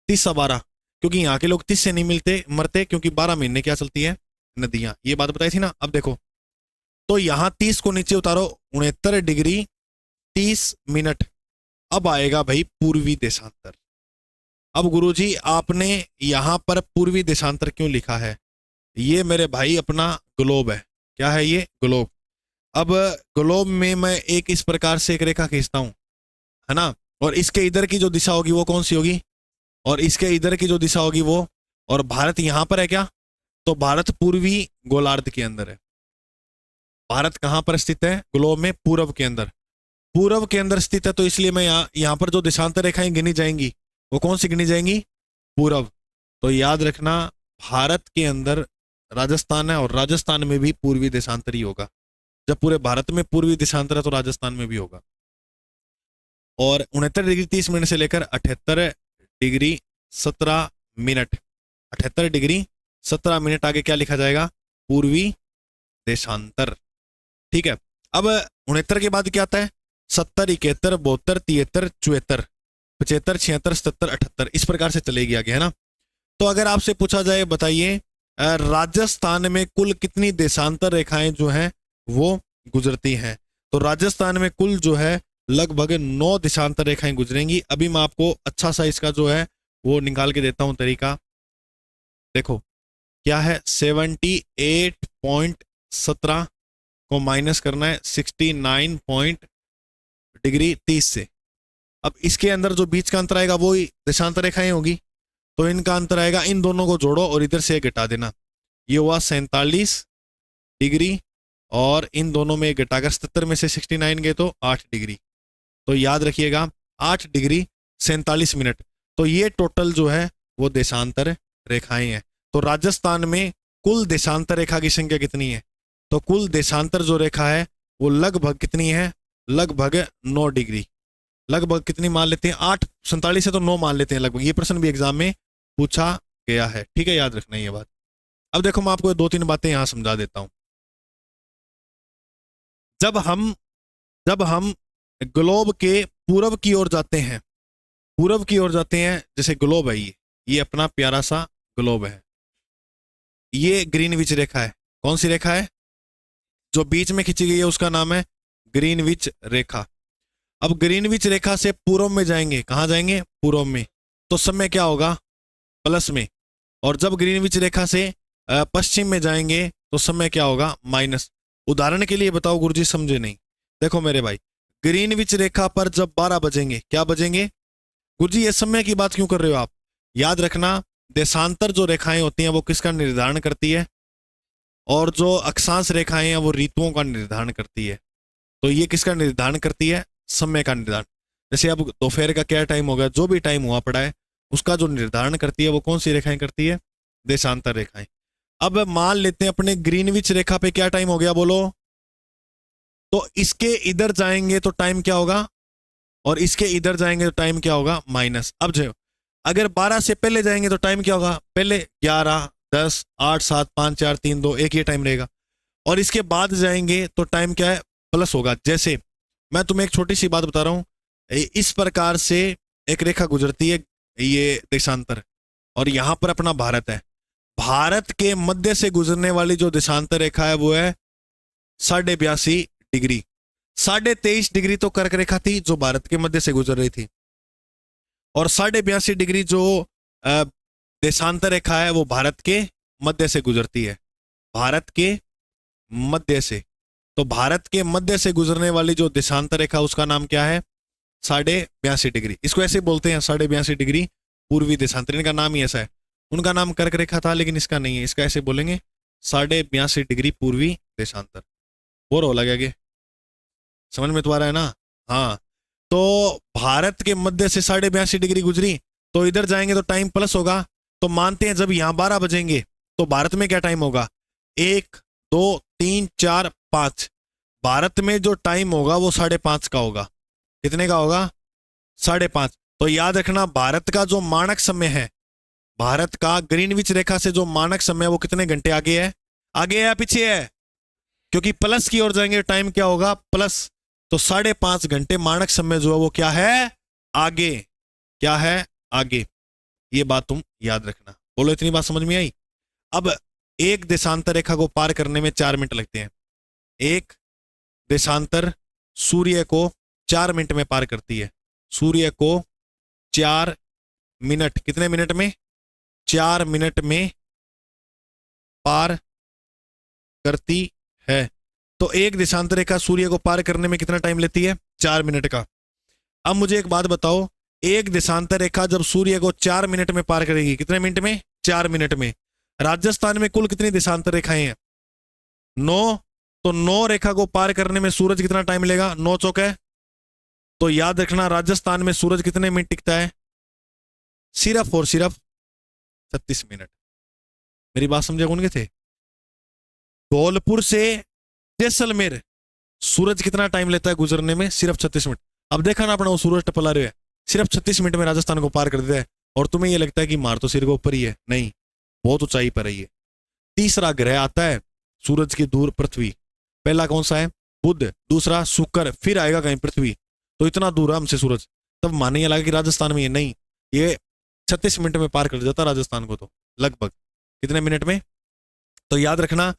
Speaker 1: 30 से 12, क्योंकि यहाँ के लोग 30 से नहीं मिलते मरते, क्योंकि 12 महीने क्या चलती है? नदियां। ये बात बताई थी ना। अब देखो, तो यहां 30 को नीचे उतारो, 69 डिग्री 30 मिनट। अब आएगा भाई पूर्वी देशांतर। अब गुरुजी आपने यहां पर पूर्वी देशांतर क्यों लिखा है? ये मेरे भाई अपना ग्लोब है। क्या है ये? ग्लोब। अब ग्लोब में मैं एक इस प्रकार से एक रेखा खींचता हूं, है ना? और इसके इधर की जो दिशा होगी वो कौन सी होगी? और इसके इधर की जो दिशा होगी वो। और भारत यहां पर है क्या? तो भारत पूर्वी गोलार्ध के अंदर है। भारत कहाँ पर स्थित है ग्लोब में? पूरब के अंदर। पूरब के अंदर स्थित है, तो इसलिए मैं यहाँ पर जो देशांतर रेखाएं गिनी जाएंगी वो कौन सी गिनी जाएंगी? पूरब। तो याद रखना भारत के अंदर राजस्थान है और राजस्थान में भी पूर्वी देशांतर ही होगा। जब पूरे भारत में पूर्वी देशांतर है तो राजस्थान में भी होगा। और 69 डिग्री 30 मिनट से लेकर 78 डिग्री 17 मिनट, 78 डिग्री 17 मिनट आगे क्या लिखा जाएगा? पूर्वी देशांतर। ठीक है। अब 69 के बाद क्या आता है? 70, 71, 72, 73, 74, 75, 76, 77, 78, इस प्रकार से चलेगी आगे, है ना। तो अगर आपसे पूछा जाए बताइए राजस्थान में कुल कितनी देशांतर रेखाएं जो हैं वो गुजरती हैं, तो राजस्थान में कुल जो है लगभग 9 देशांतर रेखाएं गुजरेंगी। अभी मैं आपको अच्छा सा इसका जो है वो निकाल के देता हूं तरीका। देखो क्या है, 78.17 को माइनस करना है 69 डिग्री 30 से। अब इसके अंदर जो बीच का अंतर आएगा वो ही देशांतर रेखाएं होगी, तो इनका अंतर आएगा, इन दोनों को जोड़ो और इधर से घटा देना। ये हुआ 47 डिग्री और इन दोनों में घटाकर 77 में से 69 गए तो 8 डिग्री। तो याद रखिएगा 8 डिग्री 47 मिनट। तो ये टोटल जो है वो देशांतर रेखाएं हैं। तो राजस्थान में कुल देशांतर रेखा की संख्या कितनी है? तो कुल देशांतर जो रेखा है वो लगभग कितनी है? लगभग 9 डिग्री। लगभग कितनी मान लेते हैं? 8, 47 है तो 9 मान लेते हैं लगभग। ये प्रश्न भी एग्जाम में पूछा गया है, ठीक है, याद रखना ये बात। अब देखो मैं आपको 2-3 बातें यहां समझा देता हूं। जब हम ग्लोब के पूरब की ओर जाते हैं, पूरब की ओर जाते हैं, जैसे ग्लोब है ये अपना प्यारा सा ग्लोब है, ये ग्रीनविच रेखा है। कौन सी रेखा है? जो बीच में खींची गई है उसका नाम है ग्रीनविच रेखा। अब ग्रीनविच रेखा से पूर्व में जाएंगे, कहां जाएंगे? पूर्व में, तो समय क्या होगा? प्लस में। और जब ग्रीनविच रेखा से पश्चिम में जाएंगे तो समय क्या होगा? माइनस। उदाहरण के लिए बताओ गुरुजी, समझे नहीं? देखो मेरे भाई, ग्रीनविच रेखा पर जब 12 बजेंगे, क्या बजेंगे? गुरुजी ये समय की बात क्यों कर रहे हो आप? याद रखना देशांतर जो रेखाएं होती हैं वो किसका निर्धारण करती है, और जो अक्षांश रेखाएं हैं वो ऋतुओं का निर्धारण करती है। तो ये किसका निर्धारण करती है? समय का निर्धारण। जैसे अब दोपहर का क्या टाइम होगा, जो भी टाइम हुआ पड़ा है उसका जो निर्धारण करती है वो कौन सी रेखाएं करती है? देशांतर रेखाएं। अब मान लेते हैं अपने ग्रीनविच रेखा पे क्या टाइम हो गया, बोलो? तो इसके इधर जाएंगे तो टाइम क्या होगा, और इसके इधर जाएंगे तो टाइम क्या होगा? माइनस। अब जो अगर 12 से पहले जाएंगे तो टाइम क्या होगा? पहले 11, 10, 8, 7, 5, 4, 3, 2, 1 ये टाइम रहेगा। और इसके बाद जाएंगे तो टाइम क्या है? प्लस होगा। जैसे मैं तुम्हें एक छोटी सी बात बता रहा हूं, इस प्रकार से एक रेखा गुजरती है, ये देशांतर, और यहां पर अपना भारत है। भारत के मध्य से गुजरने वाली जो देशांतर रेखा है वो है 82.5 डिग्री। 23.5 डिग्री तो कर्क रेखा थी जो भारत के मध्य से गुजर रही थी, और 82.5 डिग्री जो देशांतर रेखा है वो भारत के मध्य से गुजरती है। भारत के मध्य से, तो भारत के मध्य से गुजरने वाली जो देशांतर रेखा उसका नाम क्या है? 82.5 डिग्री। इसको ऐसे बोलते हैं 82.5 डिग्री पूर्वी देशांतर, इनका नाम ही ऐसा है। उनका नाम कर्क रेखा था लेकिन इसका नहीं है, इसका ऐसे बोलेंगे 82.5 डिग्री पूर्वी देशांतर। बोर हो लगे, समझ में तो आ रहा है ना? हाँ, तो भारत के मध्य से 82.5 डिग्री गुजरी, तो इधर जाएंगे तो टाइम प्लस होगा। तो मानते हैं जब यहां 12 बजेंगे तो भारत में क्या टाइम होगा? 1, 2, 3, 4, 5। भारत में जो टाइम होगा वो 5:30 का होगा। कितने का होगा? 5:30। तो याद रखना भारत का जो मानक समय है, भारत का ग्रीनविच रेखा से जो मानक समय है वो कितने घंटे आगे है? आगे है या पीछे है? क्योंकि प्लस की ओर जाएंगे टाइम क्या होगा? प्लस। तो 5:30 घंटे मानक समय जो है वो क्या है? आगे। क्या है? आगे। ये बात तुम याद रखना। बोलो इतनी बात समझ में आई? अब एक देशांतर रेखा को पार करने में 4 मिनट लगते हैं। एक देशांतर सूर्य को 4 मिनट में पार करती है। सूर्य को 4 मिनट, कितने मिनट में? 4 मिनट में पार करती है। तो एक देशांतर रेखा सूर्य को पार करने में कितना टाइम लेती है? 4 मिनट का। अब मुझे एक बात बताओ, एक देशांतर रेखा जब सूर्य को 4 मिनट में पार करेगी, कितने मिनट में? 4 मिनट में। राजस्थान में कुल कितनी देशांतर रेखाएं हैं? 9 तो 9 रेखा को पार करने में सूरज कितना टाइम लेगा? 9 चौके, तो याद रखना राजस्थान में सूरज कितने मिनट टिकता है? सिर्फ और सिर्फ 36 मिनट। मेरी बात समझे कौन के थे? धौलपुर से जैसलमेर सूरज कितना टाइम लेता है गुजरने में? सिर्फ 36 मिनट। अब देखा ना अपना वो सूरज टपला रहे है, सिर्फ 36 मिनट में राजस्थान को पार कर देता है। और तुम्हें ये लगता है कि मार तो सिर के ऊपर ही है, नहीं, बहुत ऊंचाई पर है ये। तीसरा ग्रह आता है सूरज की दूर, पृथ्वी। पहला कौन सा है? बुध, दूसरा शुक्र, फिर आएगा कहीं पृथ्वी। तो इतना दूर है हमसे सूरज, तब मानने ये लगा कि राजस्थान में ये नहीं, ये 36 मिनट में पार कर जाता राजस्थान को। तो लगभग कितने मिनट में? तो याद रखना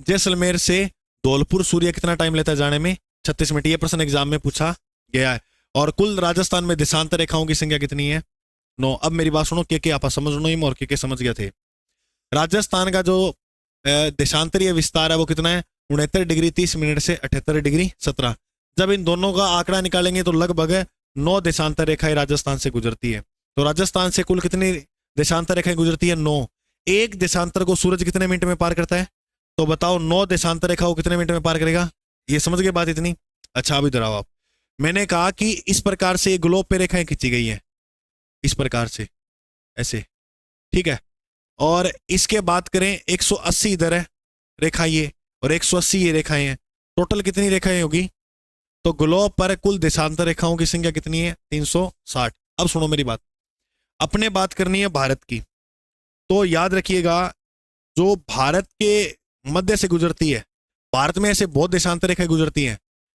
Speaker 1: जैसलमेर से धौलपुर सूर्य कितना टाइम लेता है जाने में? 36 मिनट। ये प्रश्न एग्जाम में पूछा गया है। और कुल राजस्थान में देशांतर रेखाओं की संख्या कितनी है? 9। अब मेरी बात सुनो, के आप समझ लो और के समझ गए थे। राजस्थान का जो देशांतरीय विस्तार है वो कितना है? 69 डिग्री 30 मिनट से 78 डिग्री 17। जब इन दोनों का आंकड़ा निकालेंगे तो लगभग 9 देशांतर रेखाएं राजस्थान से गुजरती है। तो राजस्थान से कुल कितनी देशांतर रेखाएं गुजरती है? 9। एक देशांतर को सूरज कितने मिनट में पार करता है? तो बताओ 9 देशांतर रेखा को कितने मिनट में पार करेगा? ये समझ गए बात इतनी? अच्छा अभी इधर आओ आप। मैंने कहा कि इस प्रकार से ग्लोब पे रेखाएं खींची गई है, इस प्रकार से, ऐसे, ठीक है। और इसके बात करें 180 इधर है रेखा ये, और 180 ये रेखाएं हैं। टोटल कितनी रेखाएं होगी? तो ग्लोब पर कुल देशांतर रेखाओं की संख्या कितनी है? 360। अब सुनो मेरी बात, अपने बात करनी है भारत की। तो याद रखिएगा जो भारत के मध्य से गुजरती है, भारत में ऐसे बहुत देशांतर रेखाएं गुजरती हैं,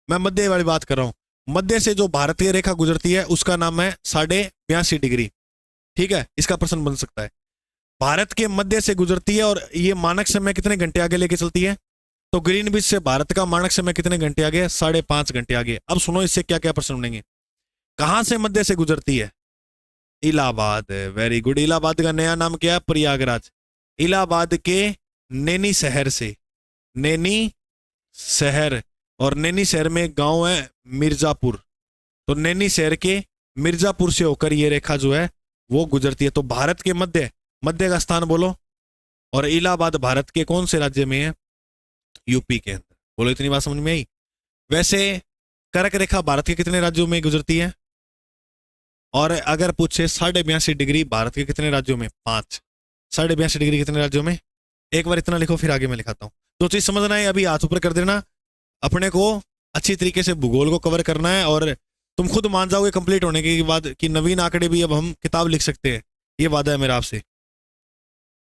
Speaker 1: मैं मध्य वाली बात कर रहा हूं। मध्य से जो भारतीय रेखा गुजरती है उसका नाम है 82.5 डिग्री, ठीक है। इसका प्रश्न बन सकता है। भारत के मध्य से गुजरती है और ये मानक समय कितने घंटे आगे लेके चलती है? तो ग्रीनविच से भारत का मानक समय कितने घंटे आगे? 5.5 घंटे आगे। अब सुनो इससे क्या क्या प्रश्न बनेंगे। कहां से मध्य से गुजरती है? Allahabad, very good. इलाहाबाद का नया नाम क्या है? प्रयागराज। इलाहाबाद के नैनी शहर से, नैनी शहर, और नैनी शहर में गांव है मिर्जापुर, तो नैनी शहर के मिर्जापुर से होकर ये रेखा जो है वो गुजरती है। तो भारत के मध्य, मध्य का स्थान बोलो, और इलाहाबाद भारत के कौन से राज्य में है? यूपी के अंदर। बोलो इतनी बात समझ में आई? वैसे कर्क रेखा भारत के कितने राज्यों में गुजरती है? और अगर पूछे 82.5 डिग्री भारत के कितने राज्यों में? 5। 82.5 डिग्री कितने राज्यों में? एक बार इतना लिखो फिर आगे मैं लिखाता हूं। दो चीज समझना है, अभी हाथ ऊपर कर देना। अपने को अच्छी तरीके से भूगोल को कवर करना है, और तुम खुद मान जाओगे कंप्लीट होने के बाद कि नवीन आंकड़े भी अब हम किताब लिख सकते हैं। ये वादा है मेरा आपसे।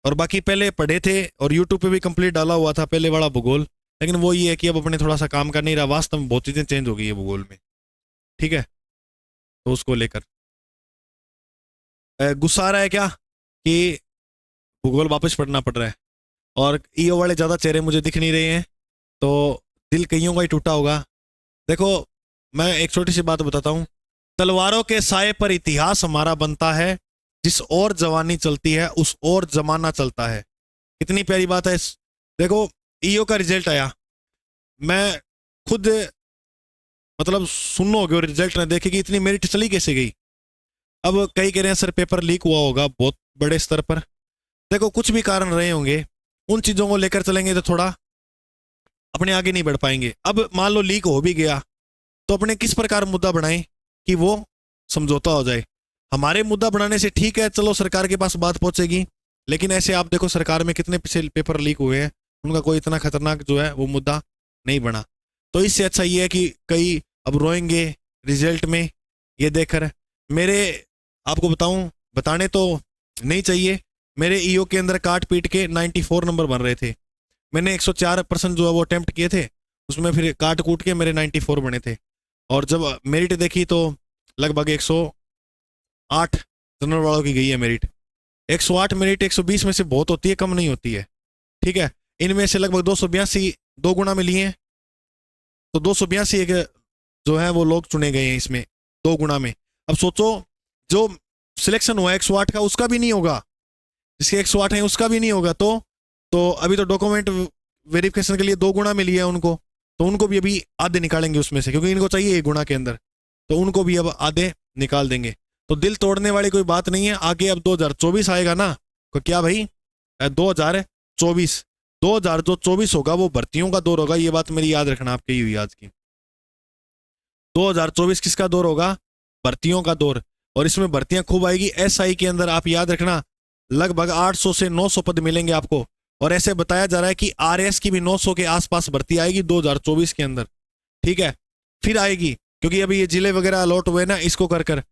Speaker 1: और बाकी पहले पढ़े थे और यूट्यूब पे भी कंप्लीट डाला हुआ था पहले वाला भूगोल, लेकिन वो ये है कि अब अपने थोड़ा सा काम कर नहीं रहा। वास्तव में बहुत चीजें चेंज हो गई है भूगोल में, ठीक है। तो उसको लेकर गुस्सा आ रहा है क्या कि भूगोल वापस पढ़ना पड़ रहा है, और ईओ वाले ज्यादा चेहरे मुझे दिख नहीं रहे हैं, तो दिल कईयों का ही टूटा होगा। देखो मैं एक छोटी सी बात बताता हूं। तलवारों के साए पर इतिहास हमारा बनता है, जिस ओर जवानी चलती है उस ओर जमाना चलता है। कितनी प्यारी बात है। देखो ईओ का रिजल्ट आया, मैं खुद मतलब सुनो हो रिजल्ट ने देखे कि इतनी मेरिट चली कैसे गई। अब कई कह रहे हैं सर पेपर लीक हुआ होगा बहुत बड़े स्तर पर। देखो कुछ भी कारण रहे होंगे, उन चीजों को लेकर चलेंगे तो थोड़ा अपने आगे नहीं बढ़ पाएंगे। अब मान लो लीक हो भी गया तो अपने किस प्रकार मुद्दा बढ़ाएं कि वो समझौता हो जाए। हमारे मुद्दा बढ़ाने से ठीक है, चलो सरकार के पास बात पहुंचेगी, लेकिन ऐसे आप देखो सरकार में कितने पेपर लीक हुए हैं, उनका कोई इतना खतरनाक जो है वो मुद्दा नहीं बना। तो इससे अच्छा ये है कि कई अब रोएंगे रिजल्ट में ये देखकर। मेरे आपको बताऊं, बताने तो नहीं चाहिए, मेरे ईओ के अंदर काट पीट के 94 नंबर बन रहे थे। मैंने 104% जो है वो अटेम्प्ट किए थे, उसमें फिर काट कूट के मेरे 94 बने थे। और जब मेरिट देखी तो लगभग 108 जनरल वालों की गई है मेरिट। 108 मेरिट 120 में से बहुत होती है, कम नहीं होती है, ठीक है। इनमें से लगभग 282 2 गुना में लिए हैं, तो 282 एक जो है वो लोग चुने गए हैं इसमें 2 गुना में। अब सोचो जो सिलेक्शन हुआ 108 का उसका भी नहीं होगा, जिसके 108 है उसका भी नहीं होगा। तो अभी तो डॉक्यूमेंट वेरिफिकेशन के लिए 2 गुना में लिया है उनको, तो उनको भी अभी आधे निकालेंगे उसमें से, क्योंकि इनको चाहिए 1 गुना के अंदर, तो उनको भी अब आधे निकाल देंगे। तो दिल तोड़ने वाली कोई बात नहीं है। आगे अब 2024 आएगा ना, तो क्या भाई 2024 2024 होगा वो भर्तियों का दौर होगा, ये बात मेरी याद रखना, आपके ही हुई आज की। 2024 किसका दौर होगा? भर्तियों का दौर। और इसमें भर्तियां खूब आएगी। एसआई के अंदर आप याद रखना लगभग 800 से 900 पद मिलेंगे आपको। और ऐसे बताया जा रहा है कि आरएस की भी 900 के आसपास भर्ती आएगी 2024 के अंदर। ठीक है, फिर आएगी, क्योंकि अभी ये जिले वगैरह अलॉट हुए ना, इसको कर कर।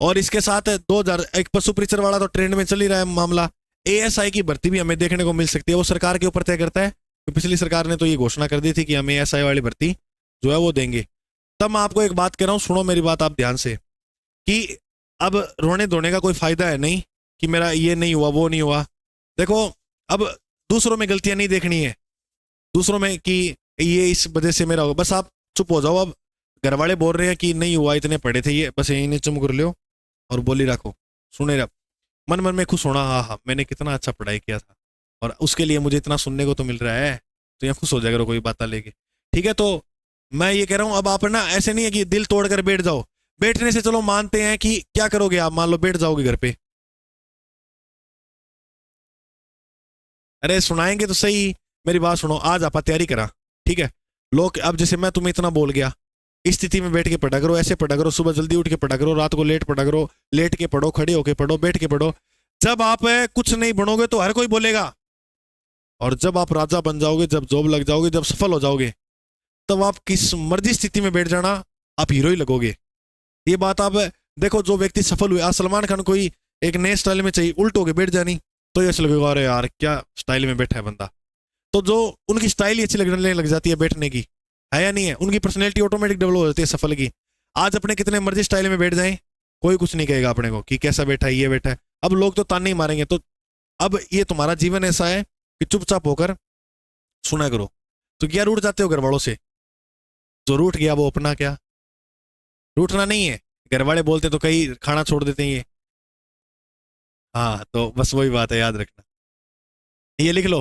Speaker 1: और इसके साथ 2000 एक पशु परिचर वाला तो ट्रेंड में चल ही रहा है मामला। एएसआई की भर्ती भी हमें देखने को मिल सकती है, वो सरकार के ऊपर तय करता है। तो पिछली सरकार ने तो ये घोषणा कर दी थी कि हम एएसआई वाली भर्ती जो है वो देंगे। तब मैं आपको एक बात कह रहा हूं, सुनो मेरी बात आप ध्यान से, कि अब रोने धोने का कोई फायदा है नहीं कि मेरा ये नहीं हुआ वो नहीं हुआ। देखो, अब दूसरों में गलतियां नहीं देखनी है, दूसरों में कि ये इस वजह से मेरा होगा, बस आप चुप हो जाओ। अब घर वाले बोल रहे हैं कि नहीं हुआ, इतने पढ़े थे ये, बस यही चुप कर लो और बोली रखो, सुने रहो। मन मन में खुश होना, हाँ हाँ मैंने कितना अच्छा पढ़ाई किया था और उसके लिए मुझे इतना सुनने को तो मिल रहा है, तो यहाँ खुश हो जाएगा कोई बात लेके। ठीक है, तो मैं ये कह रहा हूँ, अब आप ना ऐसे नहीं है कि दिल तोड़कर बैठ जाओ। बैठने से चलो मानते हैं कि क्या करोगे आप, मान लो बैठ जाओगे घर पे, अरे सुनाएंगे तो सही, मेरी बात सुनो। आज आप तैयारी करा, ठीक है, लोग अब जैसे मैं तुम्हें इतना बोल गया, इस स्थिति में बैठ के पढ़ा करो, ऐसे पढ़ा करो, सुबह जल्दी उठ के पढ़ा करो, रात को लेट पढ़ा करो, लेट के पढ़ो, खड़े होके पढ़ो, बैठ के पढ़ो। जब आप कुछ नहीं बनोगे तो हर कोई बोलेगा, और जब आप राजा बन जाओगे, जब जॉब लग जाओगे, जब सफल हो जाओगे, तब आप किस मर्जी स्थिति में बैठ जाना, आप हीरो ही लगोगे। ये बात आप देखो, जो व्यक्ति सफल हुए, आज सलमान खान कोई एक नए स्टाइल में चाहिए, उल्ट होके बैठ जानी तो ये अच्छा लगेगा, अरे यार क्या स्टाइल में बैठा है बंदा। तो जो उनकी स्टाइल ही अच्छी लगने लग जाती है बैठने की, है या नहीं है, उनकी पर्सनैलिटी ऑटोमेटिक डेवलप हो जाती है सफल की। आज अपने कितने मर्जी स्टाइल में बैठ जाए, कोई कुछ नहीं कहेगा अपने को कि कैसा बैठा है, ये बैठा है। अब लोग तो ताने ही मारेंगे। तो अब ये तुम्हारा जीवन ऐसा है कि चुपचाप होकर सुना करो। तो क्या रूठ जाते हो घर वालों से? जो रूठ गया वो अपना क्या, रूठना नहीं है। घर वाले बोलते तो कई खाना छोड़ देते हैं ये। हाँ, तो बस वही बात है, याद रखना। ये लिख लो,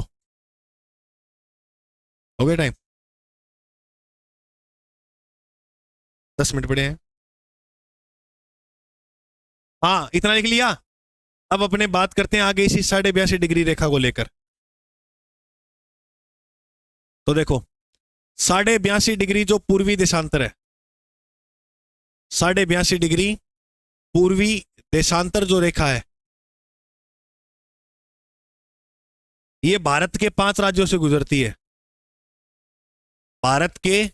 Speaker 1: हो गया टाइम, 10 मिनट पड़े हैं। हाँ, इतना लिख लिया। अब अपने बात करते हैं आगे इसी 82.5 डिग्री रेखा को लेकर। तो देखो, 82.5 डिग्री जो पूर्वी देशांतर है, 82.5 डिग्री पूर्वी देशांतर जो रेखा है, ये भारत के 5 राज्यों से गुजरती है। भारत के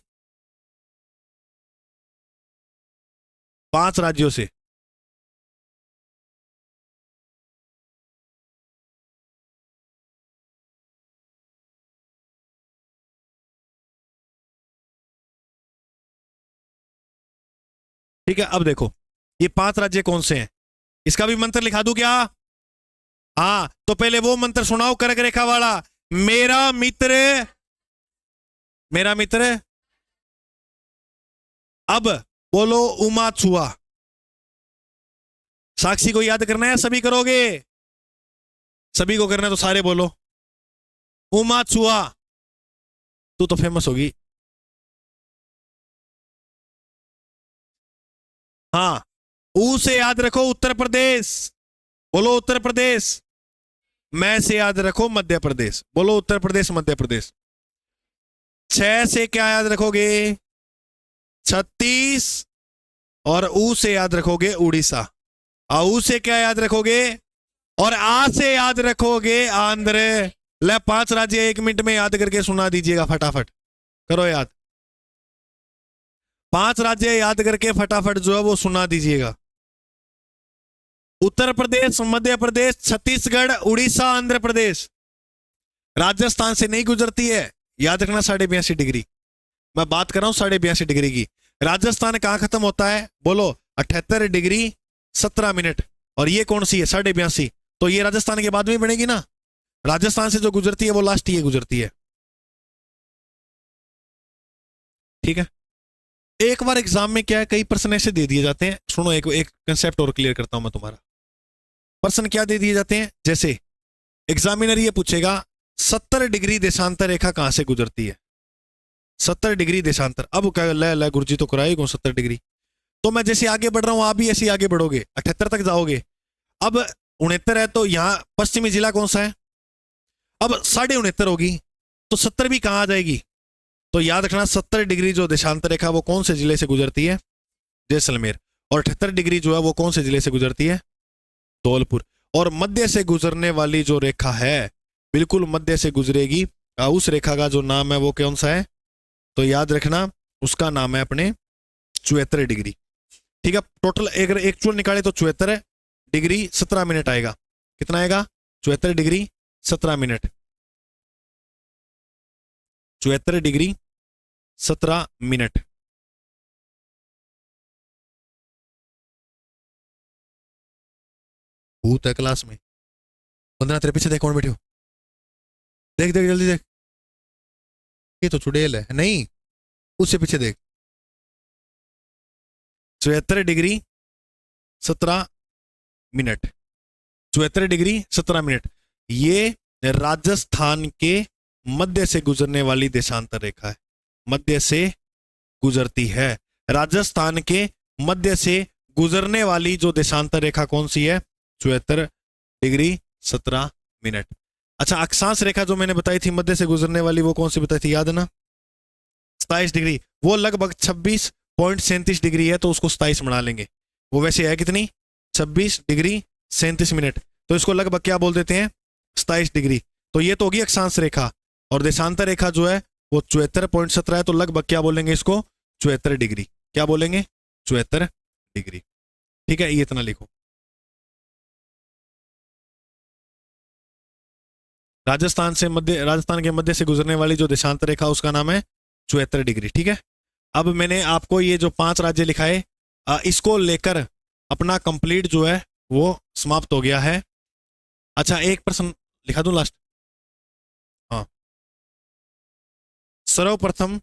Speaker 1: 5 राज्यों से। ठीक है, अब देखो ये 5 राज्य कौन से हैं, इसका भी मंत्र लिखा दूं क्या? हाँ, तो पहले वो मंत्र सुनाओ कर्क रेखा वाला। मेरा मित्र, मेरा मित्र, अब बोलो उमा छुआ। साक्षी को याद करना है, सभी करोगे? सभी को करना है तो सारे बोलो उमा छुआ। तू तो फेमस होगी। हाँ, ऊ से याद रखो उत्तर प्रदेश, बोलो उत्तर प्रदेश। मैं से याद रखो मध्य प्रदेश, बोलो उत्तर प्रदेश मध्य प्रदेश। 6 से क्या याद रखोगे? छत्तीस। और ऊ से याद रखोगे उड़ीसा। ऊ से क्या याद रखोगे? और आ से याद रखोगे आंध्र। ले 5 राज्य 1 मिनट में याद करके सुना दीजिएगा, फटाफट करो याद। 5 राज्य याद करके फटाफट जो है वो सुना दीजिएगा। उत्तर प्रदेश, मध्य प्रदेश, छत्तीसगढ़, उड़ीसा, आंध्र प्रदेश। राजस्थान से नहीं गुजरती है, याद रखना 82.5 डिग्री। मैं बात कर रहा हूं 82.5 डिग्री की। राजस्थान कहां खत्म होता है? बोलो 78 डिग्री 17 मिनट। और ये कौन सी है? 82.5। तो ये राजस्थान के बाद में बनेगी ना। राजस्थान से जो गुजरती है वो लास्ट ये गुजरती है। ठीक है, एक बार एग्जाम में क्या है, कई प्रश्न ऐसे दे दिए जाते हैं। सुनो, एक कंसेप्ट और क्लियर करता हूं मैं तुम्हारा। प्रश्न क्या दे दिए जाते हैं, जैसे एग्जामिनर ये पूछेगा 70 डिग्री देशांतर रेखा कहां से गुजरती है? 70 डिग्री देशांतर। अब क्या ले गुरुजी तो कराए कौन 70 डिग्री। तो मैं जैसे आगे बढ़ रहा हूं आप भी ऐसे आगे बढ़ोगे, 78 तक जाओगे। अब 69 है तो यहां पश्चिमी जिला कौन सा है? अब 69.5 होगी। तो 70 भी कहाँ आ जाएगी? तो याद रखना 70 डिग्री जो देशांतर रेखा वो कौन से जिले से गुजरती है? जैसलमेर। और 78 डिग्री जो है वो कौन से जिले से गुजरती है? धौलपुर। और मध्य से गुजरने वाली जो रेखा है, बिल्कुल मध्य से गुजरेगी, उस रेखा का जो नाम है वो कौन सा है? तो याद रखना उसका नाम है अपने 74 डिग्री। ठीक है, टोटल अगर एक्चुअल निकाले तो 74 डिग्री 17 मिनट आएगा। कितना आएगा? 74 डिग्री 17 मिनट। 74 degree 17 minute. भूत है क्लास में। 15 तेरे पीछे देख कौन बैठे हो, देख देख जल्दी देख। ये तो चुड़ैल है। नहीं, उससे पीछे देख। 74 डिग्री 17 मिनट। 74 degree 17 minute. ये राजस्थान के मध्य से गुजरने वाली देशांतर रेखा है। मध्य से गुजरती है। राजस्थान के मध्य से गुजरने वाली जो देशांतर रेखा कौन सी है? 74 डिग्री 17 मिनट। अच्छा, अक्षांश रेखा जो मैंने बताई थी मध्य से गुजरने वाली, वो कौन सी बताई थी, याद है ना? 27 डिग्री। वो लगभग 26.37 डिग्री है, तो उसको 27 बना लेंगे। वो वैसे है कितनी? 26 डिग्री 37 मिनट। तो इसको लगभग क्या बोल देते हैं? 27 डिग्री। तो ये तो होगी अक्षांश रेखा। और देशांतर रेखा जो है वो 74.17 है, तो लगभग क्या बोलेंगे इसको? 74 डिग्री। क्या बोलेंगे? 74 डिग्री। ठीक है, ये इतना लिखो। राजस्थान के मध्य से गुजरने वाली जो देशांतर रेखा उसका नाम है 74 डिग्री। ठीक है, अब मैंने आपको ये जो 5 राज्य लिखाए, इसको लेकर अपना कंप्लीट जो है वो समाप्त हो गया है। अच्छा, एक प्रश्न लिखा दूं लास्ट। हाँ, सर्वप्रथम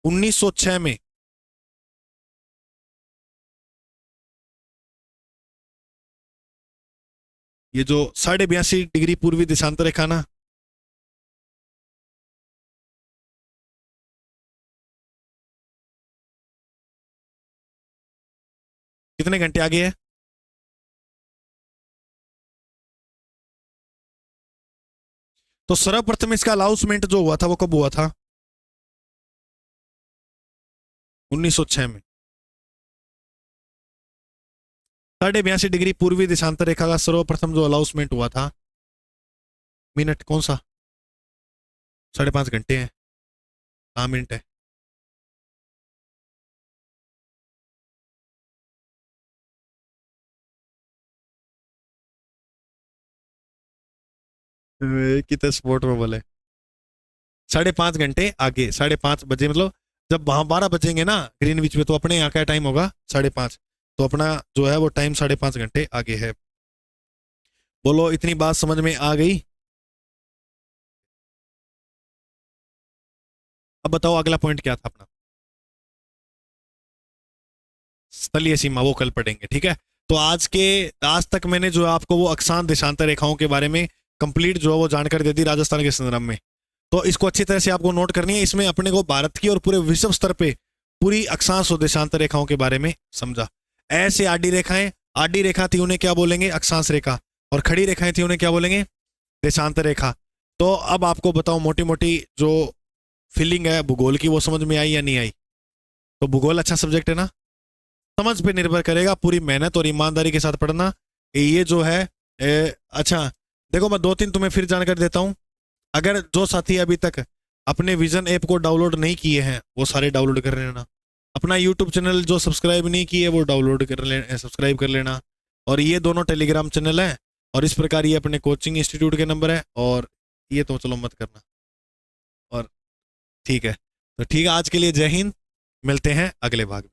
Speaker 1: 1906 में ये जो 82.5 डिग्री पूर्वी देशांतर रेखा ना, कितने घंटे आगे है? तो सर्वप्रथम इसका अनाउंसमेंट जो हुआ था वो कब हुआ था? 1906 में। 82.5 डिग्री पूर्वी देशांतर रेखा का सर्वप्रथम जो अनाउंसमेंट हुआ था, मिनट कौन सा? 5.5 घंटे है। हाँ, मिनट है। कितने स्पोर्ट में बोले? 5.5 घंटे आगे। 5.5 बजे मतलब जब वहां 12 बजेंगे ना ग्रीनविच में, तो अपने यहाँ का टाइम होगा 5.5। तो अपना जो है वो टाइम 5.5 घंटे आगे है। बोलो, इतनी बात समझ में आ गई? अब बताओ अगला पॉइंट क्या था अपना? स्थलीय सीमा, वो कल पढ़ेंगे। ठीक है, तो आज तक मैंने जो आपको वो अक्षांश देशांतर रेखाओं के बारे में कंप्लीट जो है वो जानकारी दे दी राजस्थान के संदर्भ में। तो इसको अच्छी तरह से आपको नोट करनी है। इसमें अपने को भारत की और पूरे विश्व स्तर पे पूरी अक्षांश और देशांतर रेखाओं के बारे में समझा। ऐसे आडी रेखाएं, आडी रेखा थी उन्हें क्या बोलेंगे? अक्षांश रेखा। और खड़ी रेखाएं थी उन्हें क्या बोलेंगे? देशांतर रेखा। तो अब आपको बताओ, मोटी मोटी जो फीलिंग है भूगोल की वो समझ में आई या नहीं आई? तो भूगोल अच्छा सब्जेक्ट है ना? समझ पे निर्भर करेगा, पूरी मेहनत और ईमानदारी के साथ पढ़ना। ये जो है अच्छा, देखो मैं 2-3 तुम्हें फिर जानकारी देता हूं। अगर जो साथी अभी तक अपने विजन ऐप को डाउनलोड नहीं किए हैं वो सारे डाउनलोड कर लेना। अपना यूट्यूब चैनल जो सब्सक्राइब नहीं किए वो डाउनलोड कर ले, सब्सक्राइब कर लेना। और ये दोनों टेलीग्राम चैनल हैं। और इस प्रकार ये अपने कोचिंग इंस्टीट्यूट के नंबर है। और ये तो चलो मत करना। और ठीक है, तो ठीक है, आज के लिए जय हिंद। मिलते हैं अगले भाग में।